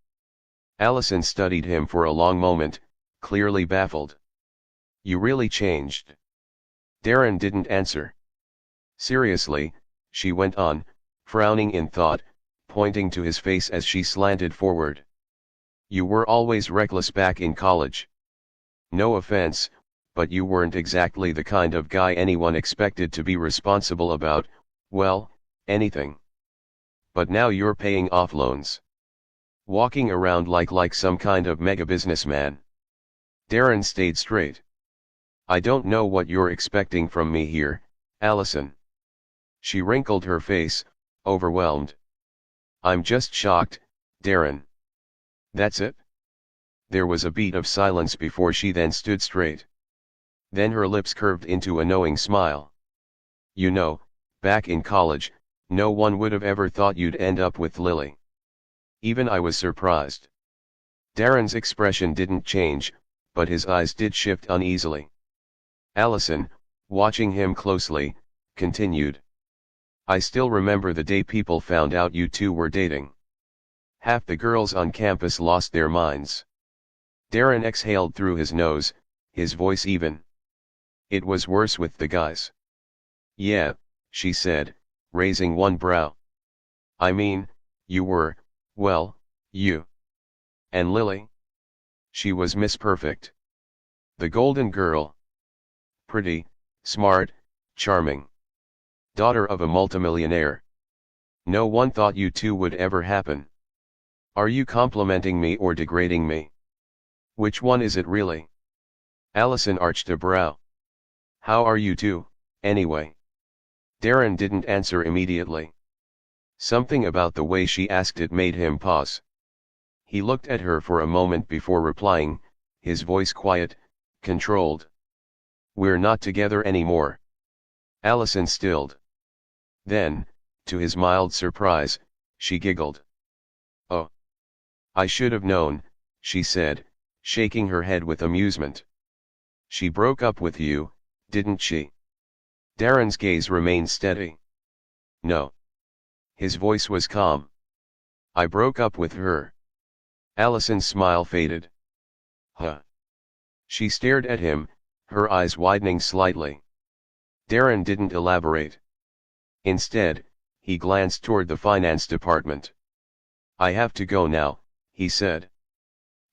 Allison studied him for a long moment, clearly baffled. You really changed. Darren didn't answer. Seriously, she went on, frowning in thought, pointing to his face as she slanted forward. You were always reckless back in college. No offense, but you weren't exactly the kind of guy anyone expected to be responsible about, well, anything. But now you're paying off loans. Walking around like some kind of mega businessman. Darren stayed straight. I don't know what you're expecting from me here, Allison. She wrinkled her face, overwhelmed. I'm just shocked, Darren. That's it? There was a beat of silence before she then stood straight. Then her lips curved into a knowing smile. You know, back in college, no one would have ever thought you'd end up with Lily. Even I was surprised. Darren's expression didn't change, but his eyes did shift uneasily. Allison, watching him closely, continued. I still remember the day people found out you two were dating. Half the girls on campus lost their minds. Darren exhaled through his nose, his voice even. It was worse with the guys. Yeah, she said, raising one brow. I mean, you were, well, you. And Lily? She was Miss Perfect. The golden girl. Pretty, smart, charming. Daughter of a multimillionaire. No one thought you two would ever happen. Are you complimenting me or degrading me? Which one is it really? Allison arched a brow. How are you two, anyway? Darren didn't answer immediately. Something about the way she asked it made him pause. He looked at her for a moment before replying, his voice quiet, controlled. We're not together anymore. Allison stilled. Then, to his mild surprise, she giggled. Oh. I should have known, she said, shaking her head with amusement. She broke up with you, didn't she? Darren's gaze remained steady. No. His voice was calm. I broke up with her. Allison's smile faded. Huh. She stared at him, her eyes widening slightly. Darren didn't elaborate. Instead, he glanced toward the finance department. I have to go now, he said.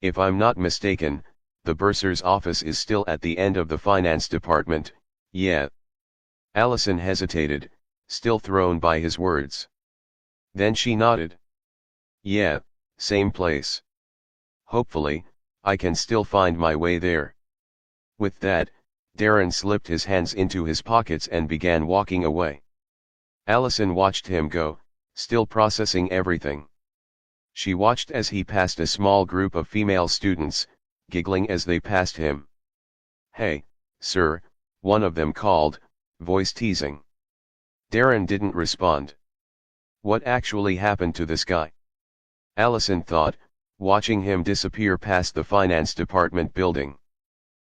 If I'm not mistaken, the bursar's office is still at the end of the finance department, yeah. Allison hesitated, still thrown by his words. Then she nodded. Yeah, same place. Hopefully, I can still find my way there. With that, Darren slipped his hands into his pockets and began walking away. Allison watched him go, still processing everything. She watched as he passed a small group of female students, giggling as they passed him. "Hey, sir," one of them called, voice teasing. Darren didn't respond. What actually happened to this guy? Allison thought, watching him disappear past the finance department building.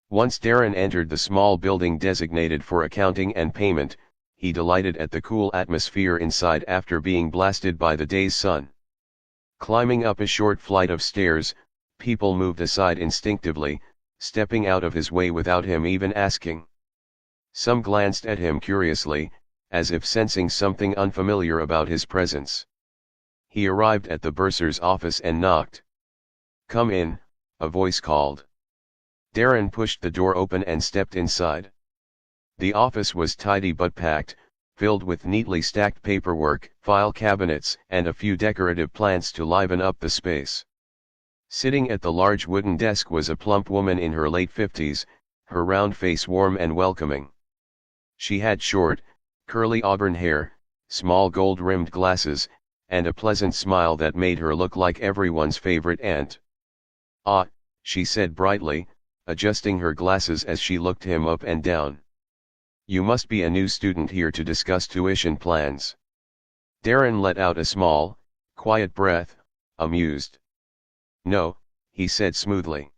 Once Darren entered the small building designated for accounting and payment, he delighted at the cool atmosphere inside after being blasted by the day's sun. Climbing up a short flight of stairs, people moved aside instinctively, stepping out of his way without him even asking. Some glanced at him curiously, as if sensing something unfamiliar about his presence. He arrived at the bursar's office and knocked. "Come in," a voice called. Darren pushed the door open and stepped inside. The office was tidy but packed, filled with neatly stacked paperwork, file cabinets, and a few decorative plants to liven up the space. Sitting at the large wooden desk was a plump woman in her late 50s, her round face warm and welcoming. She had short, curly auburn hair, small gold-rimmed glasses, and a pleasant smile that made her look like everyone's favorite aunt. "Ah," she said brightly, adjusting her glasses as she looked him up and down. "You must be a new student here to discuss tuition plans." Darren let out a small, quiet breath, amused. "No," he said smoothly.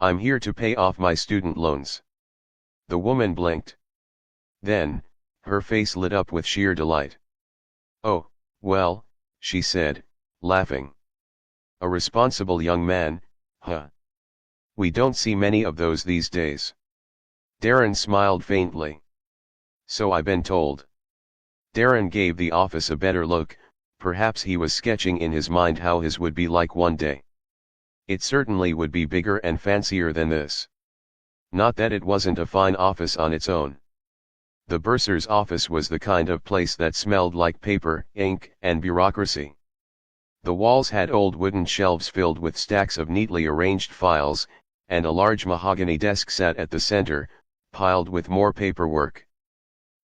"I'm here to pay off my student loans." The woman blinked. Then, her face lit up with sheer delight. "Oh, well," she said, laughing. "A responsible young man, huh? We don't see many of those these days." Darren smiled faintly. "So I've been told." Darren gave the office a better look, perhaps he was sketching in his mind how his would be like one day. It certainly would be bigger and fancier than this. Not that it wasn't a fine office on its own. The bursar's office was the kind of place that smelled like paper, ink, and bureaucracy. The walls had old wooden shelves filled with stacks of neatly arranged files, and a large mahogany desk sat at the center, piled with more paperwork.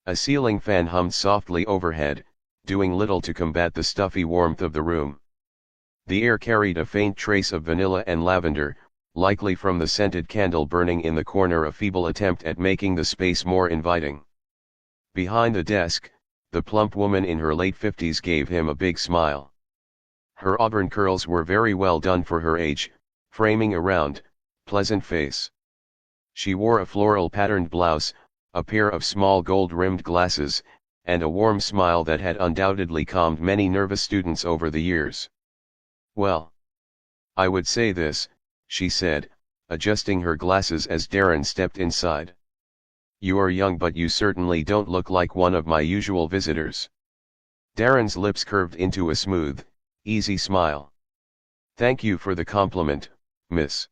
A ceiling fan hummed softly overhead, doing little to combat the stuffy warmth of the room. The air carried a faint trace of vanilla and lavender, likely from the scented candle burning in the corner, a feeble attempt at making the space more inviting. Behind the desk, the plump woman in her late 50s gave him a big smile. Her auburn curls were very well done for her age, framing a round, pleasant face. She wore a floral patterned blouse, a pair of small gold-rimmed glasses, and a warm smile that had undoubtedly calmed many nervous students over the years. "Well, I would say this," she said, adjusting her glasses as Darren stepped inside. "You are young, but you certainly don't look like one of my usual visitors." Darren's lips curved into a smooth, easy smile. "Thank you for the compliment, miss."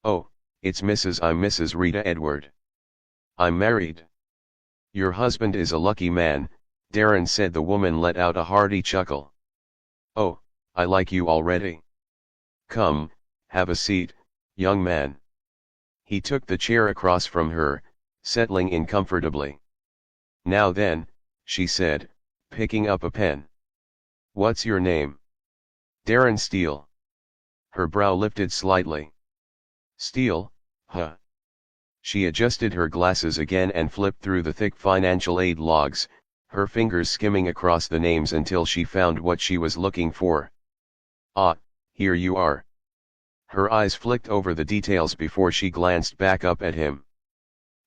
"Oh, it's I'm Mrs. Rita Edward. I'm married." "Your husband is a lucky man," Darren said. The woman let out a hearty chuckle. "Oh, I like you already. Come, have a seat, young man." He took the chair across from her, settling in comfortably. "Now then," she said, picking up a pen. "What's your name?" "Darren Steele." Her brow lifted slightly. "Steele, huh?" She adjusted her glasses again and flipped through the thick financial aid logs, her fingers skimming across the names until she found what she was looking for. "Ah, here you are." Her eyes flicked over the details before she glanced back up at him.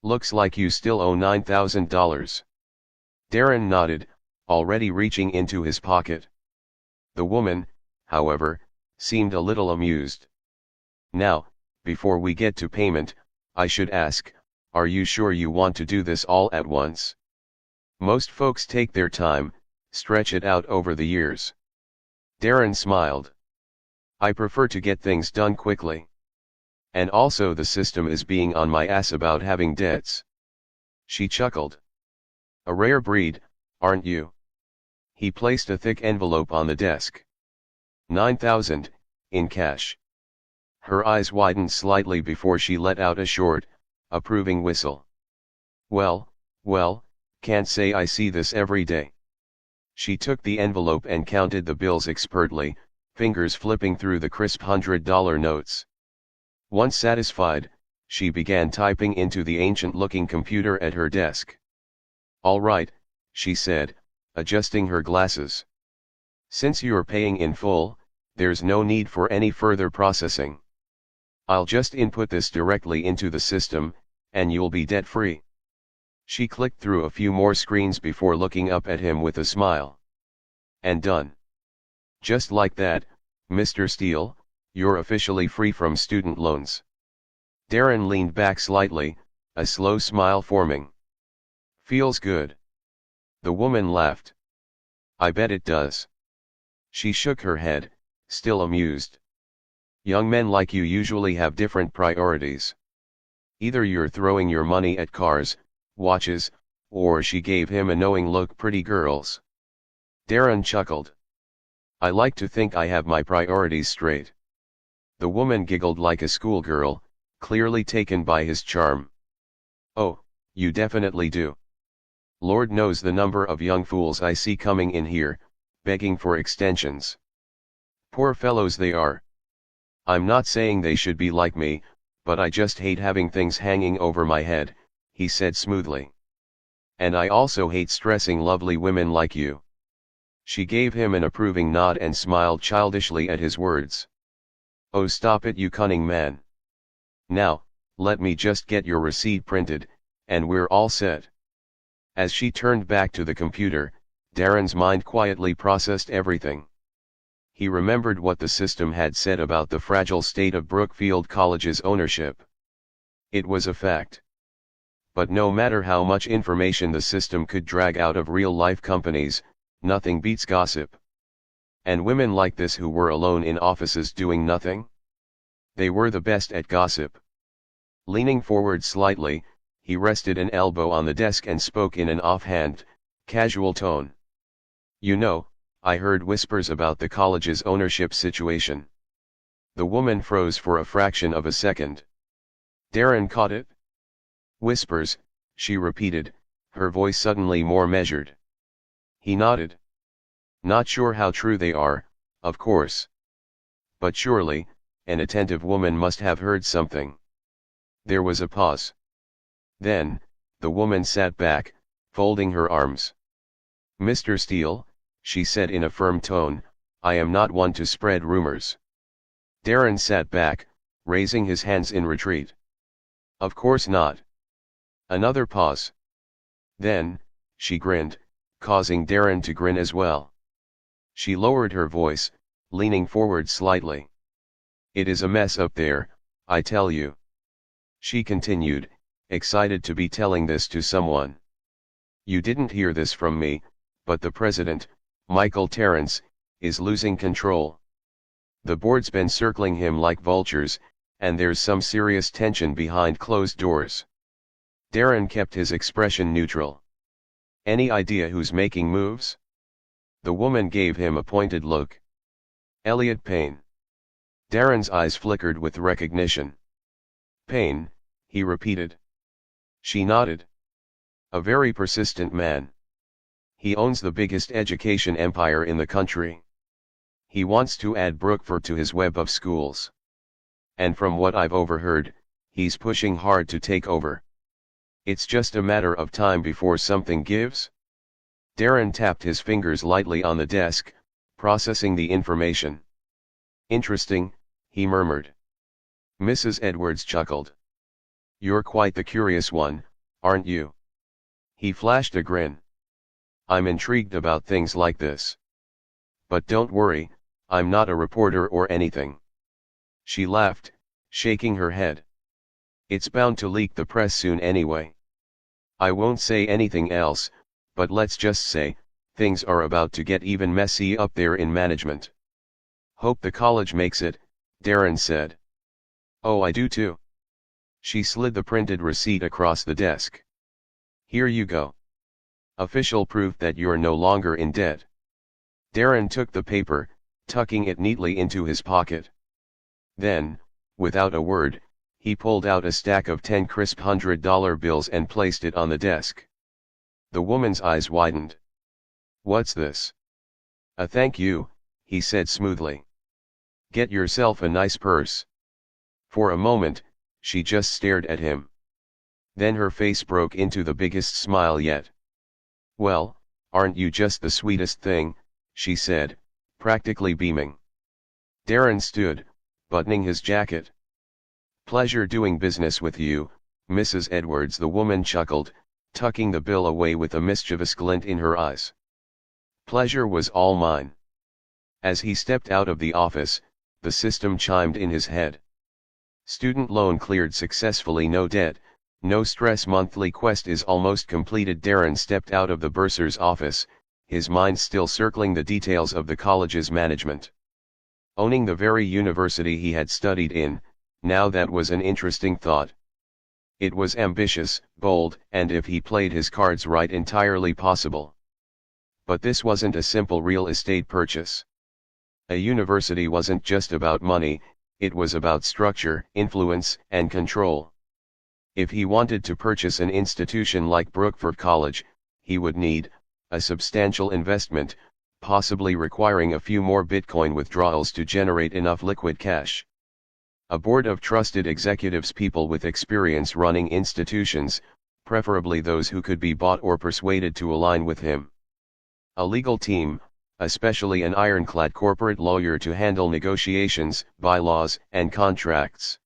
"Looks like you still owe $9,000. Darren nodded, already reaching into his pocket. The woman, however, seemed a little amused. "Now, before we get to payment, I should ask, are you sure you want to do this all at once? Most folks take their time, stretch it out over the years." Darren smiled. I prefer to get things done quickly. And also the system is being on my ass about having debts. She chuckled. A rare breed, aren't you? He placed a thick envelope on the desk. 9,000, in cash. Her eyes widened slightly before she let out a short, approving whistle. Well, can't say I see this every day. She took the envelope and counted the bills expertly, fingers flipping through the crisp $100 notes. Once satisfied, she began typing into the ancient-looking computer at her desk. All right, she said, adjusting her glasses. Since you're paying in full, there's no need for any further processing. I'll just input this directly into the system, and you'll be debt-free. She clicked through a few more screens before looking up at him with a smile. And done. Just like that, Mr. Steele, you're officially free from student loans. Darren leaned back slightly, a slow smile forming. Feels good. The woman laughed. I bet it does. She shook her head, still amused. Young men like you usually have different priorities. Either you're throwing your money at cars, watches, or she gave him a knowing look, pretty girls. Darren chuckled. I like to think I have my priorities straight. The woman giggled like a schoolgirl, clearly taken by his charm. Oh, you definitely do. Lord knows the number of young fools I see coming in here, begging for extensions. Poor fellows they are. I'm not saying they should be like me, but I just hate having things hanging over my head, he said smoothly. And I also hate stressing lovely women like you. She gave him an approving nod and smiled childishly at his words. Oh, stop it, you cunning man. Now, let me just get your receipt printed, and we're all set. As she turned back to the computer, Darren's mind quietly processed everything. He remembered what the system had said about the fragile state of Brookfield College's ownership. It was a fact. But no matter how much information the system could drag out of real-life companies, nothing beats gossip. And women like this who were alone in offices doing nothing? They were the best at gossip. Leaning forward slightly, he rested an elbow on the desk and spoke in an offhand, casual tone. You know, I heard whispers about the college's ownership situation. The woman froze for a fraction of a second. Darren caught it. Whispers, she repeated, her voice suddenly more measured. He nodded. Not sure how true they are, of course. But surely, an attentive woman must have heard something. There was a pause. Then, the woman sat back, folding her arms. Mr. Steele, she said in a firm tone, I am not one to spread rumors. Darren sat back, raising his hands in retreat. Of course not. Another pause. Then, she grinned, causing Darren to grin as well. She lowered her voice, leaning forward slightly. It is a mess up there, I tell you. She continued, excited to be telling this to someone. You didn't hear this from me, but the president, Michael Terrence, is losing control. The board's been circling him like vultures, and there's some serious tension behind closed doors. Darren kept his expression neutral. Any idea who's making moves? The woman gave him a pointed look. Elliot Payne. Darren's eyes flickered with recognition. Payne, he repeated. She nodded. A very persistent man. He owns the biggest education empire in the country. He wants to add Brookford to his web of schools. And from what I've overheard, he's pushing hard to take over. It's just a matter of time before something gives. Darren tapped his fingers lightly on the desk, processing the information. Interesting, he murmured. Mrs. Edwards chuckled. You're quite the curious one, aren't you? He flashed a grin. I'm intrigued about things like this. But don't worry, I'm not a reporter or anything. She laughed, shaking her head. It's bound to leak the press soon anyway. I won't say anything else, but let's just say, things are about to get even messy up there in management. Hope the college makes it, Darren said. Oh, I do too. She slid the printed receipt across the desk. Here you go. Official proof that you're no longer in debt. Darren took the paper, tucking it neatly into his pocket. Then, without a word, he pulled out a stack of 10 crisp $100 bills and placed it on the desk. The woman's eyes widened. What's this? A thank you, he said smoothly. Get yourself a nice purse. For a moment, she just stared at him. Then her face broke into the biggest smile yet. Well, aren't you just the sweetest thing, she said, practically beaming. Darren stood, buttoning his jacket. Pleasure doing business with you, Mrs. Edwards, the woman chuckled, tucking the bill away with a mischievous glint in her eyes. Pleasure was all mine. As he stepped out of the office, the system chimed in his head. Student loan cleared successfully, no debt, no stress, monthly quest is almost completed. Darren stepped out of the bursar's office, his mind still circling the details of the college's management. Owning the very university he had studied in, now that was an interesting thought. It was ambitious, bold, and if he played his cards right, entirely possible. But this wasn't a simple real estate purchase. A university wasn't just about money, it was about structure, influence, and control. If he wanted to purchase an institution like Brookford College, he would need a substantial investment, possibly requiring a few more Bitcoin withdrawals to generate enough liquid cash. A board of trusted executives, people with experience running institutions, preferably those who could be bought or persuaded to align with him. A legal team, especially an ironclad corporate lawyer to handle negotiations, bylaws, and contracts.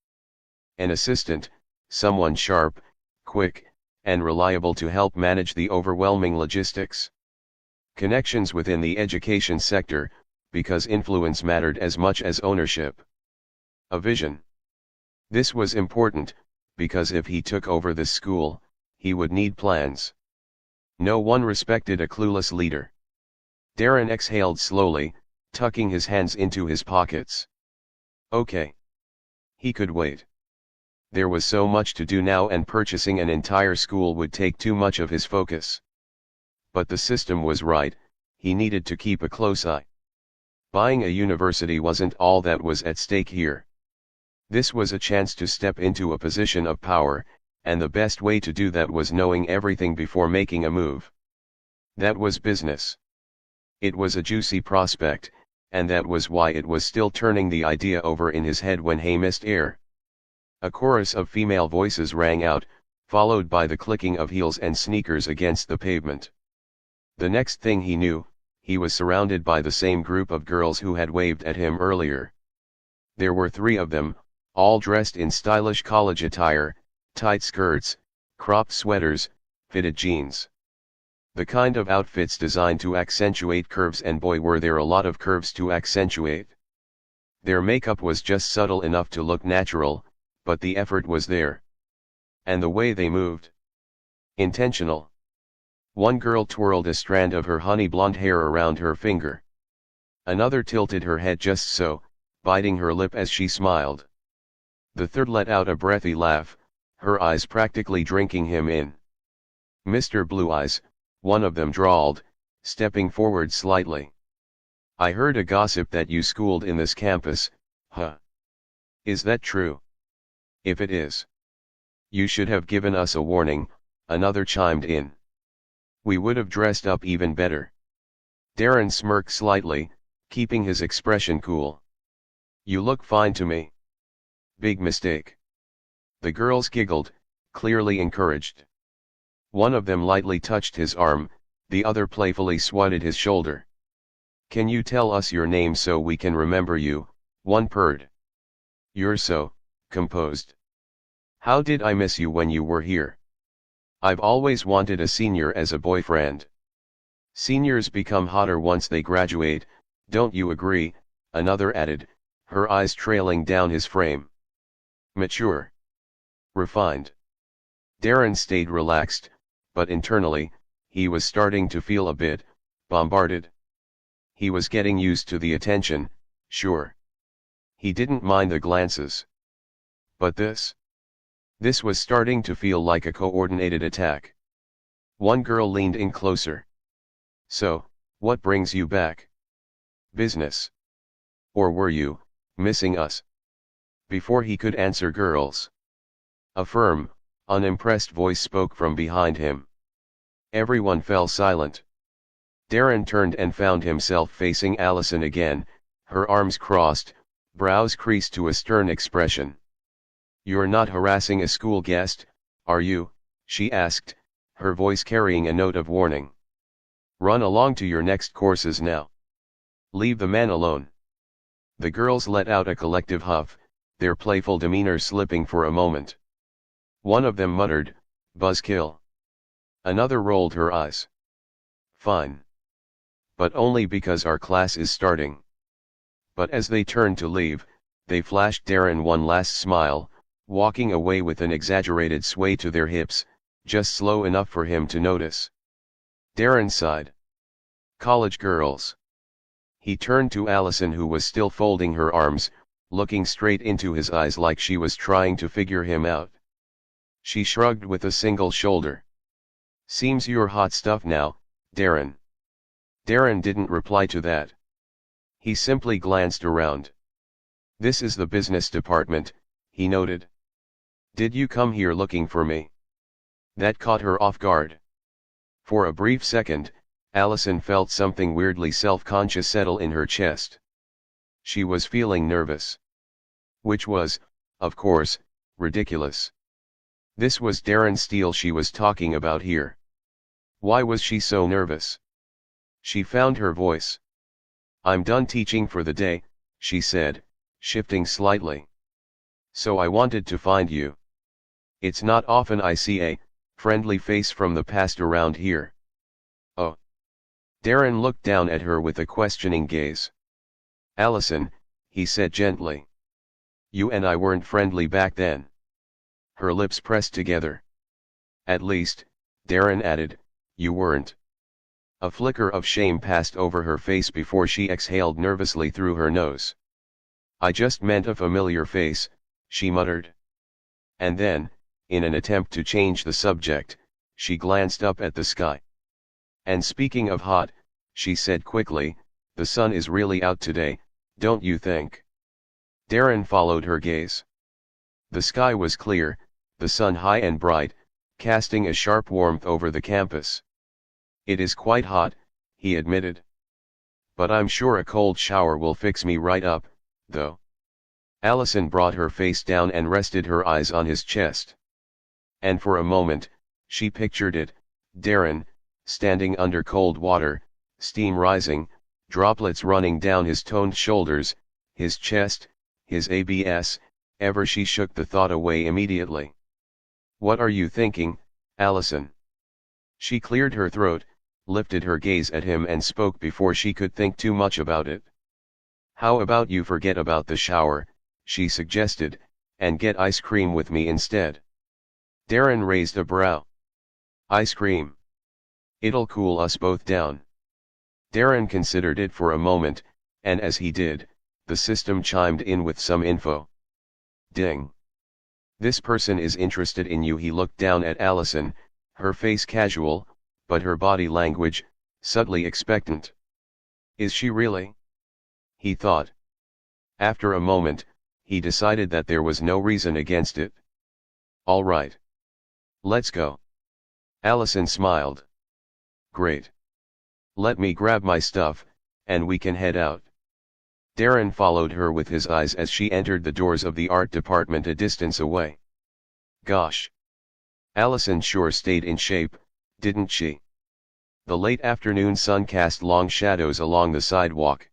An assistant, someone sharp, quick, and reliable to help manage the overwhelming logistics. Connections within the education sector, because influence mattered as much as ownership. A vision. This was important, because if he took over the school, he would need plans. No one respected a clueless leader. Darren exhaled slowly, tucking his hands into his pockets. Okay. He could wait. There was so much to do now, and purchasing an entire school would take too much of his focus. But the system was right, he needed to keep a close eye. Buying a university wasn't all that was at stake here. This was a chance to step into a position of power, and the best way to do that was knowing everything before making a move. That was business. It was a juicy prospect, and that was why it was still turning the idea over in his head when he missed air. A chorus of female voices rang out, followed by the clicking of heels and sneakers against the pavement. The next thing he knew, he was surrounded by the same group of girls who had waved at him earlier. There were 3 of them, all dressed in stylish college attire, tight skirts, cropped sweaters, fitted jeans. The kind of outfits designed to accentuate curves, and boy were there a lot of curves to accentuate. Their makeup was just subtle enough to look natural, but the effort was there. And the way they moved. Intentional. One girl twirled a strand of her honey blonde hair around her finger. Another tilted her head just so, biting her lip as she smiled. The third let out a breathy laugh, her eyes practically drinking him in. Mr. Blue Eyes, one of them drawled, stepping forward slightly. I heard a gossip that you schooled in this campus, huh? Is that true? If it is, you should have given us a warning, another chimed in. We would have dressed up even better. Darren smirked slightly, keeping his expression cool. You look fine to me. Big mistake. The girls giggled, clearly encouraged. One of them lightly touched his arm, the other playfully swatted his shoulder. Can you tell us your name so we can remember you? One purred. You're so composed. How did I miss you when you were here? I've always wanted a senior as a boyfriend. Seniors become hotter once they graduate, don't you agree? Another added, her eyes trailing down his frame. Mature. Refined. Darren stayed relaxed, but internally, he was starting to feel a bit bombarded. He was getting used to the attention, Sure. He didn't mind the glances. But this was starting to feel like a coordinated attack. One girl leaned in closer. So, what brings you back? Business. Or were you missing us? Before he could answer, girls. A firm, unimpressed voice spoke from behind him. Everyone fell silent. Darren turned and found himself facing Allison again, her arms crossed, brows creased to a stern expression. "You're not harassing a school guest, are you?" she asked, her voice carrying a note of warning. "Run along to your next courses now. Leave the man alone." The girls let out a collective huff, their playful demeanor slipping for a moment. One of them muttered, "Buzzkill." Another rolled her eyes. "Fine. But only because our class is starting." But as they turned to leave, they flashed Darren one last smile, walking away with an exaggerated sway to their hips, just slow enough for him to notice. Darren sighed. College girls. He turned to Allison, who was still folding her arms, looking straight into his eyes like she was trying to figure him out. She shrugged with a single shoulder. "Seems you're hot stuff now, Darren." Darren didn't reply to that. He simply glanced around. "This is the business department," he noted. "Did you come here looking for me?" That caught her off guard. For a brief second, Allison felt something weirdly self-conscious settle in her chest. She was feeling nervous. Which was, of course, ridiculous. This was Darren Steele she was talking about here. Why was she so nervous? She found her voice. "I'm done teaching for the day," she said, shifting slightly. "So I wanted to find you. It's not often I see a friendly face from the past around here." "Oh." Darren looked down at her with a questioning gaze. "Allison," he said gently. "You and I weren't friendly back then." Her lips pressed together. "At least," Darren added, "you weren't." A flicker of shame passed over her face before she exhaled nervously through her nose. "I just meant a familiar face," she muttered. And then, in an attempt to change the subject, she glanced up at the sky. "And speaking of hot," she said quickly, "the sun is really out today, don't you think?" Darren followed her gaze. The sky was clear, the sun high and bright, casting a sharp warmth over the campus. "It is quite hot," he admitted. "But I'm sure a cold shower will fix me right up, though." Allison brought her face down and rested her eyes on his chest. And for a moment, she pictured it, Darren, standing under cold water, steam rising, droplets running down his toned shoulders, his chest, his abs. Ever she shook the thought away immediately. "What are you thinking, Allison?" She cleared her throat, lifted her gaze at him and spoke before she could think too much about it. "How about you forget about the shower," she suggested, "and get ice cream with me instead?" Darren raised a brow. "Ice cream? It'll cool us both down." Darren considered it for a moment, and as he did, the system chimed in with some info. Ding. "This person is interested in you." He looked down at Allison, her face casual, but her body language, subtly expectant. "Is she really?" he thought. After a moment, he decided that there was no reason against it. "All right. Let's go." Allison smiled. "Great. Let me grab my stuff, and we can head out." Darren followed her with his eyes as she entered the doors of the art department a distance away. Gosh. Allison sure stayed in shape, didn't she? The late afternoon sun cast long shadows along the sidewalk.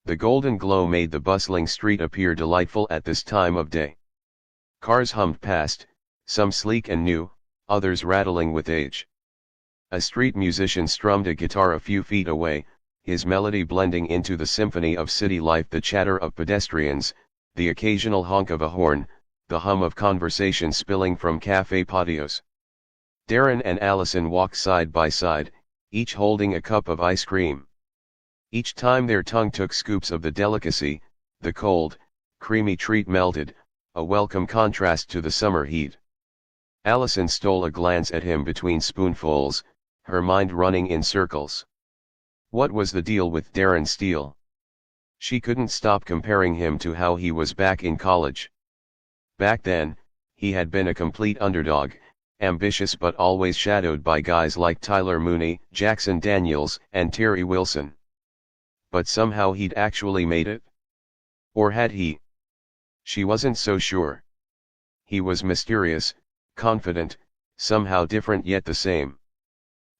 The golden glow made the bustling street appear delightful at this time of day. Cars hummed past, some sleek and new, others rattling with age. A street musician strummed a guitar a few feet away, his melody blending into the symphony of city life, the chatter of pedestrians, the occasional honk of a horn, the hum of conversation spilling from cafe patios. Darren and Allison walked side by side, each holding a cup of ice cream. Each time their tongue took scoops of the delicacy, the cold, creamy treat melted, a welcome contrast to the summer heat. Allison stole a glance at him between spoonfuls, her mind running in circles. What was the deal with Darren Steele? She couldn't stop comparing him to how he was back in college. Back then, he had been a complete underdog, ambitious but always shadowed by guys like Tyler Mooney, Jackson Daniels, and Terry Wilson. But somehow he'd actually made it? Or had he? She wasn't so sure. He was mysterious, confident, somehow different yet the same.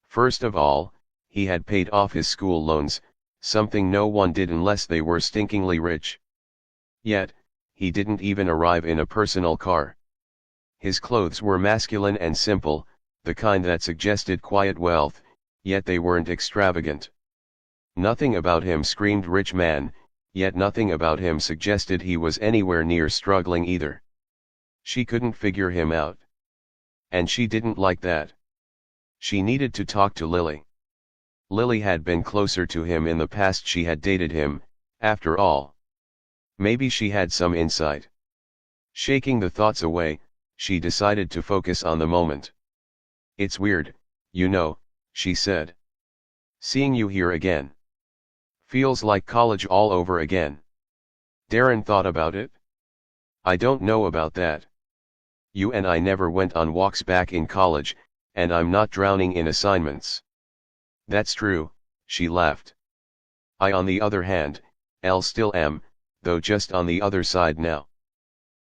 First of all, he had paid off his school loans, something no one did unless they were stinkingly rich. Yet, he didn't even arrive in a personal car. His clothes were masculine and simple, the kind that suggested quiet wealth, yet they weren't extravagant. Nothing about him screamed rich man, yet nothing about him suggested he was anywhere near struggling either. She couldn't figure him out. And she didn't like that. She needed to talk to Lily. Lily had been closer to him in the past. She had dated him, after all. Maybe she had some insight. Shaking the thoughts away, she decided to focus on the moment. "It's weird, you know," she said. "Seeing you here again. Feels like college all over again." Darren thought about it. "I don't know about that. You and I never went on walks back in college, and I'm not drowning in assignments." "That's true," she laughed. "I on the other hand, still am, though just on the other side now.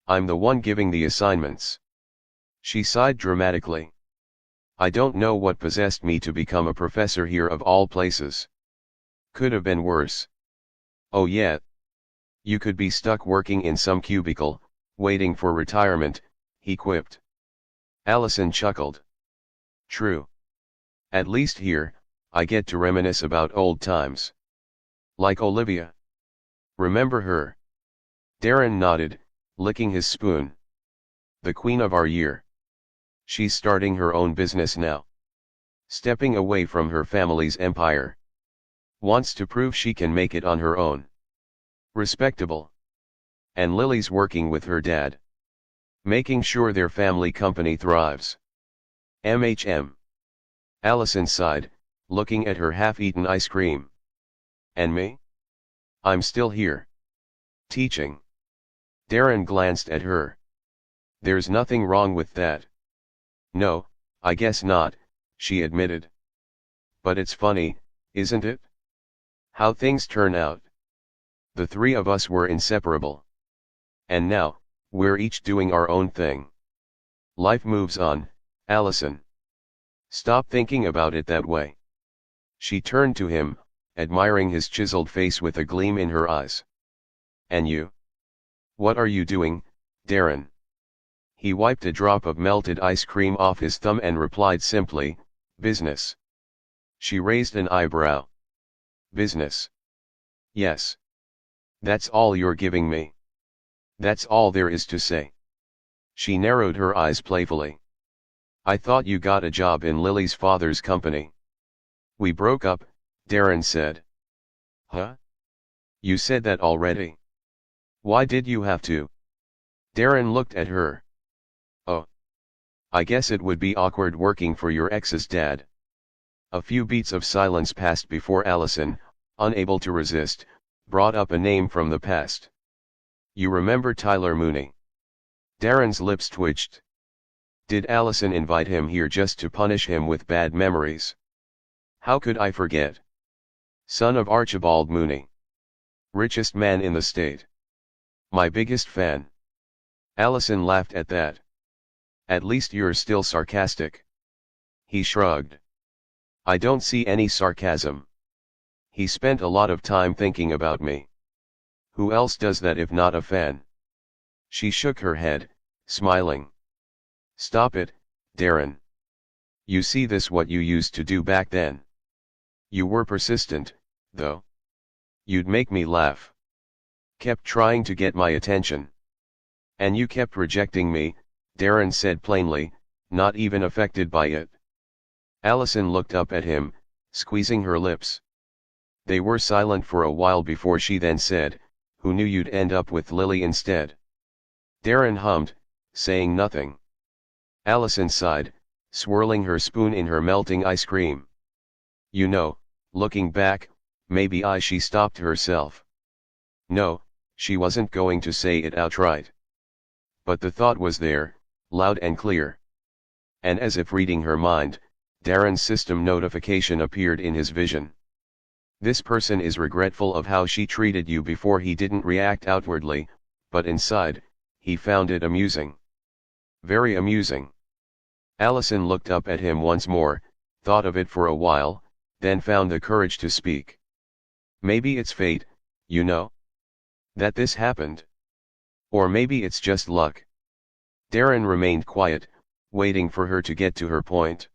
I'm the one giving the assignments." She sighed dramatically. "I don't know what possessed me to become a professor here of all places. Could have been worse." "Oh yeah. You could be stuck working in some cubicle, waiting for retirement," he quipped. Allison chuckled. "True. At least here, I get to reminisce about old times. Like Olivia. Remember her?" Darren nodded, licking his spoon. "The queen of our year. She's starting her own business now. Stepping away from her family's empire. Wants to prove she can make it on her own. Respectable. And Lily's working with her dad. Making sure their family company thrives. MHM. Allison sighed, looking at her half-eaten ice cream. "And me? I'm still here. Teaching." Darren glanced at her. "There's nothing wrong with that." "No, I guess not," she admitted. "But it's funny, isn't it? How things turn out. The three of us were inseparable. And now, we're each doing our own thing. Life moves on, Allison. Stop thinking about it that way." She turned to him, admiring his chiseled face with a gleam in her eyes. "And you? What are you doing, Darren?" He wiped a drop of melted ice cream off his thumb and replied simply, "Business." She raised an eyebrow. "Business? Yes. That's all you're giving me? That's all there is to say?" She narrowed her eyes playfully. "I thought you got a job in Lily's father's company." "We broke up," Darren said. "Huh? You said that already. Why did you have to?" Darren looked at her. "Oh. I guess it would be awkward working for your ex's dad." A few beats of silence passed before Allison, unable to resist, brought up a name from the past. "You remember Tyler Mooney?" Darren's lips twitched. Did Allison invite him here just to punish him with bad memories? How could I forget? Son of Archibald Mooney. Richest man in the state. My biggest fan. Allison laughed at that. "At least you're still sarcastic." He shrugged. "I don't see any sarcasm. He spent a lot of time thinking about me. Who else does that if not a fan?" She shook her head, smiling. "Stop it, Darren. You see this what you used to do back then. You were persistent, though. You'd make me laugh. Kept trying to get my attention. And you kept rejecting me," Darren said plainly, not even affected by it. Allison looked up at him, squeezing her lips. They were silent for a while before she then said, "Who knew you'd end up with Lily instead?" Darren hummed, saying nothing. Allison sighed, swirling her spoon in her melting ice cream. "You know, looking back, maybe she stopped herself." No, she wasn't going to say it outright. But the thought was there, loud and clear. And as if reading her mind, Darren's system notification appeared in his vision. "This person is regretful of how she treated you before." He didn't react outwardly, but inside, he found it amusing. Very amusing. Allison looked up at him once more, thought of it for a while, then found the courage to speak. "Maybe it's fate, you know? That this happened. Or maybe it's just luck." Darren remained quiet, waiting for her to get to her point.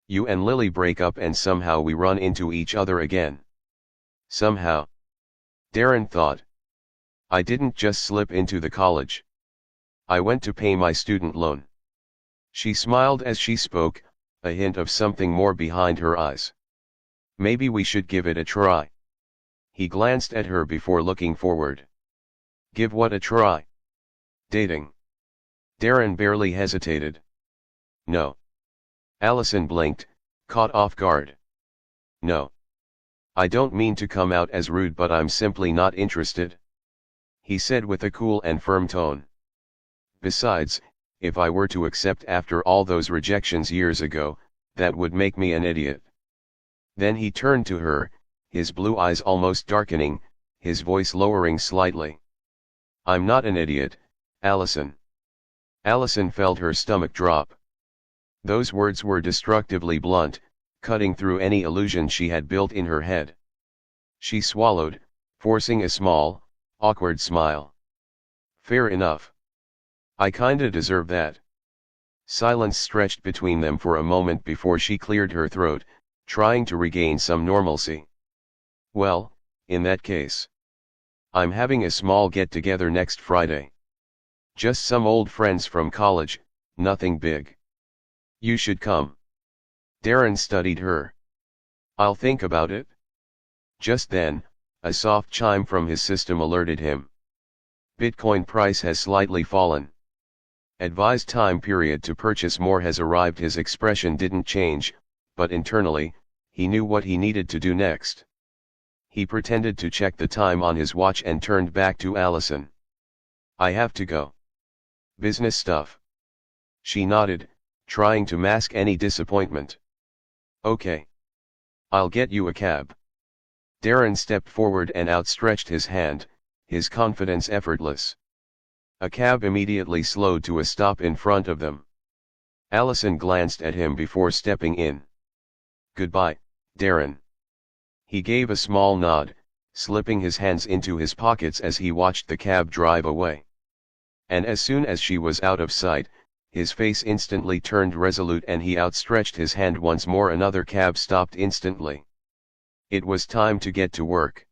"You and Lily break up and somehow we run into each other again." Somehow. Darren thought. "I didn't just slip into the college. I went to pay my student loan." She smiled as she spoke, a hint of something more behind her eyes. "Maybe we should give it a try." He glanced at her before looking forward. "Give what a try?" "Dating." Darren barely hesitated. "No." Allison blinked, caught off guard. "No. I don't mean to come out as rude, but I'm simply not interested," he said with a cool and firm tone. "Besides, if I were to accept after all those rejections years ago, that would make me an idiot." Then he turned to her, his blue eyes almost darkening, his voice lowering slightly. "I'm not an idiot, Allison." Allison felt her stomach drop. Those words were destructively blunt, cutting through any illusion she had built in her head. She swallowed, forcing a small, awkward smile. "Fair enough. I kinda deserve that." Silence stretched between them for a moment before she cleared her throat, trying to regain some normalcy. "Well, in that case, I'm having a small get-together next Friday. Just some old friends from college, nothing big. You should come." Darren studied her. "I'll think about it." Just then, a soft chime from his system alerted him. Bitcoin price has slightly fallen. Advised time period to purchase more has arrived. His expression didn't change, but internally, he knew what he needed to do next. He pretended to check the time on his watch and turned back to Allison. "I have to go. Business stuff." She nodded, trying to mask any disappointment. "Okay. I'll get you a cab." Darren stepped forward and outstretched his hand, his confidence effortless. A cab immediately slowed to a stop in front of them. Allison glanced at him before stepping in. "Goodbye, Darren." He gave a small nod, slipping his hands into his pockets as he watched the cab drive away. And as soon as she was out of sight, his face instantly turned resolute and he outstretched his hand once more. Another cab stopped instantly. It was time to get to work.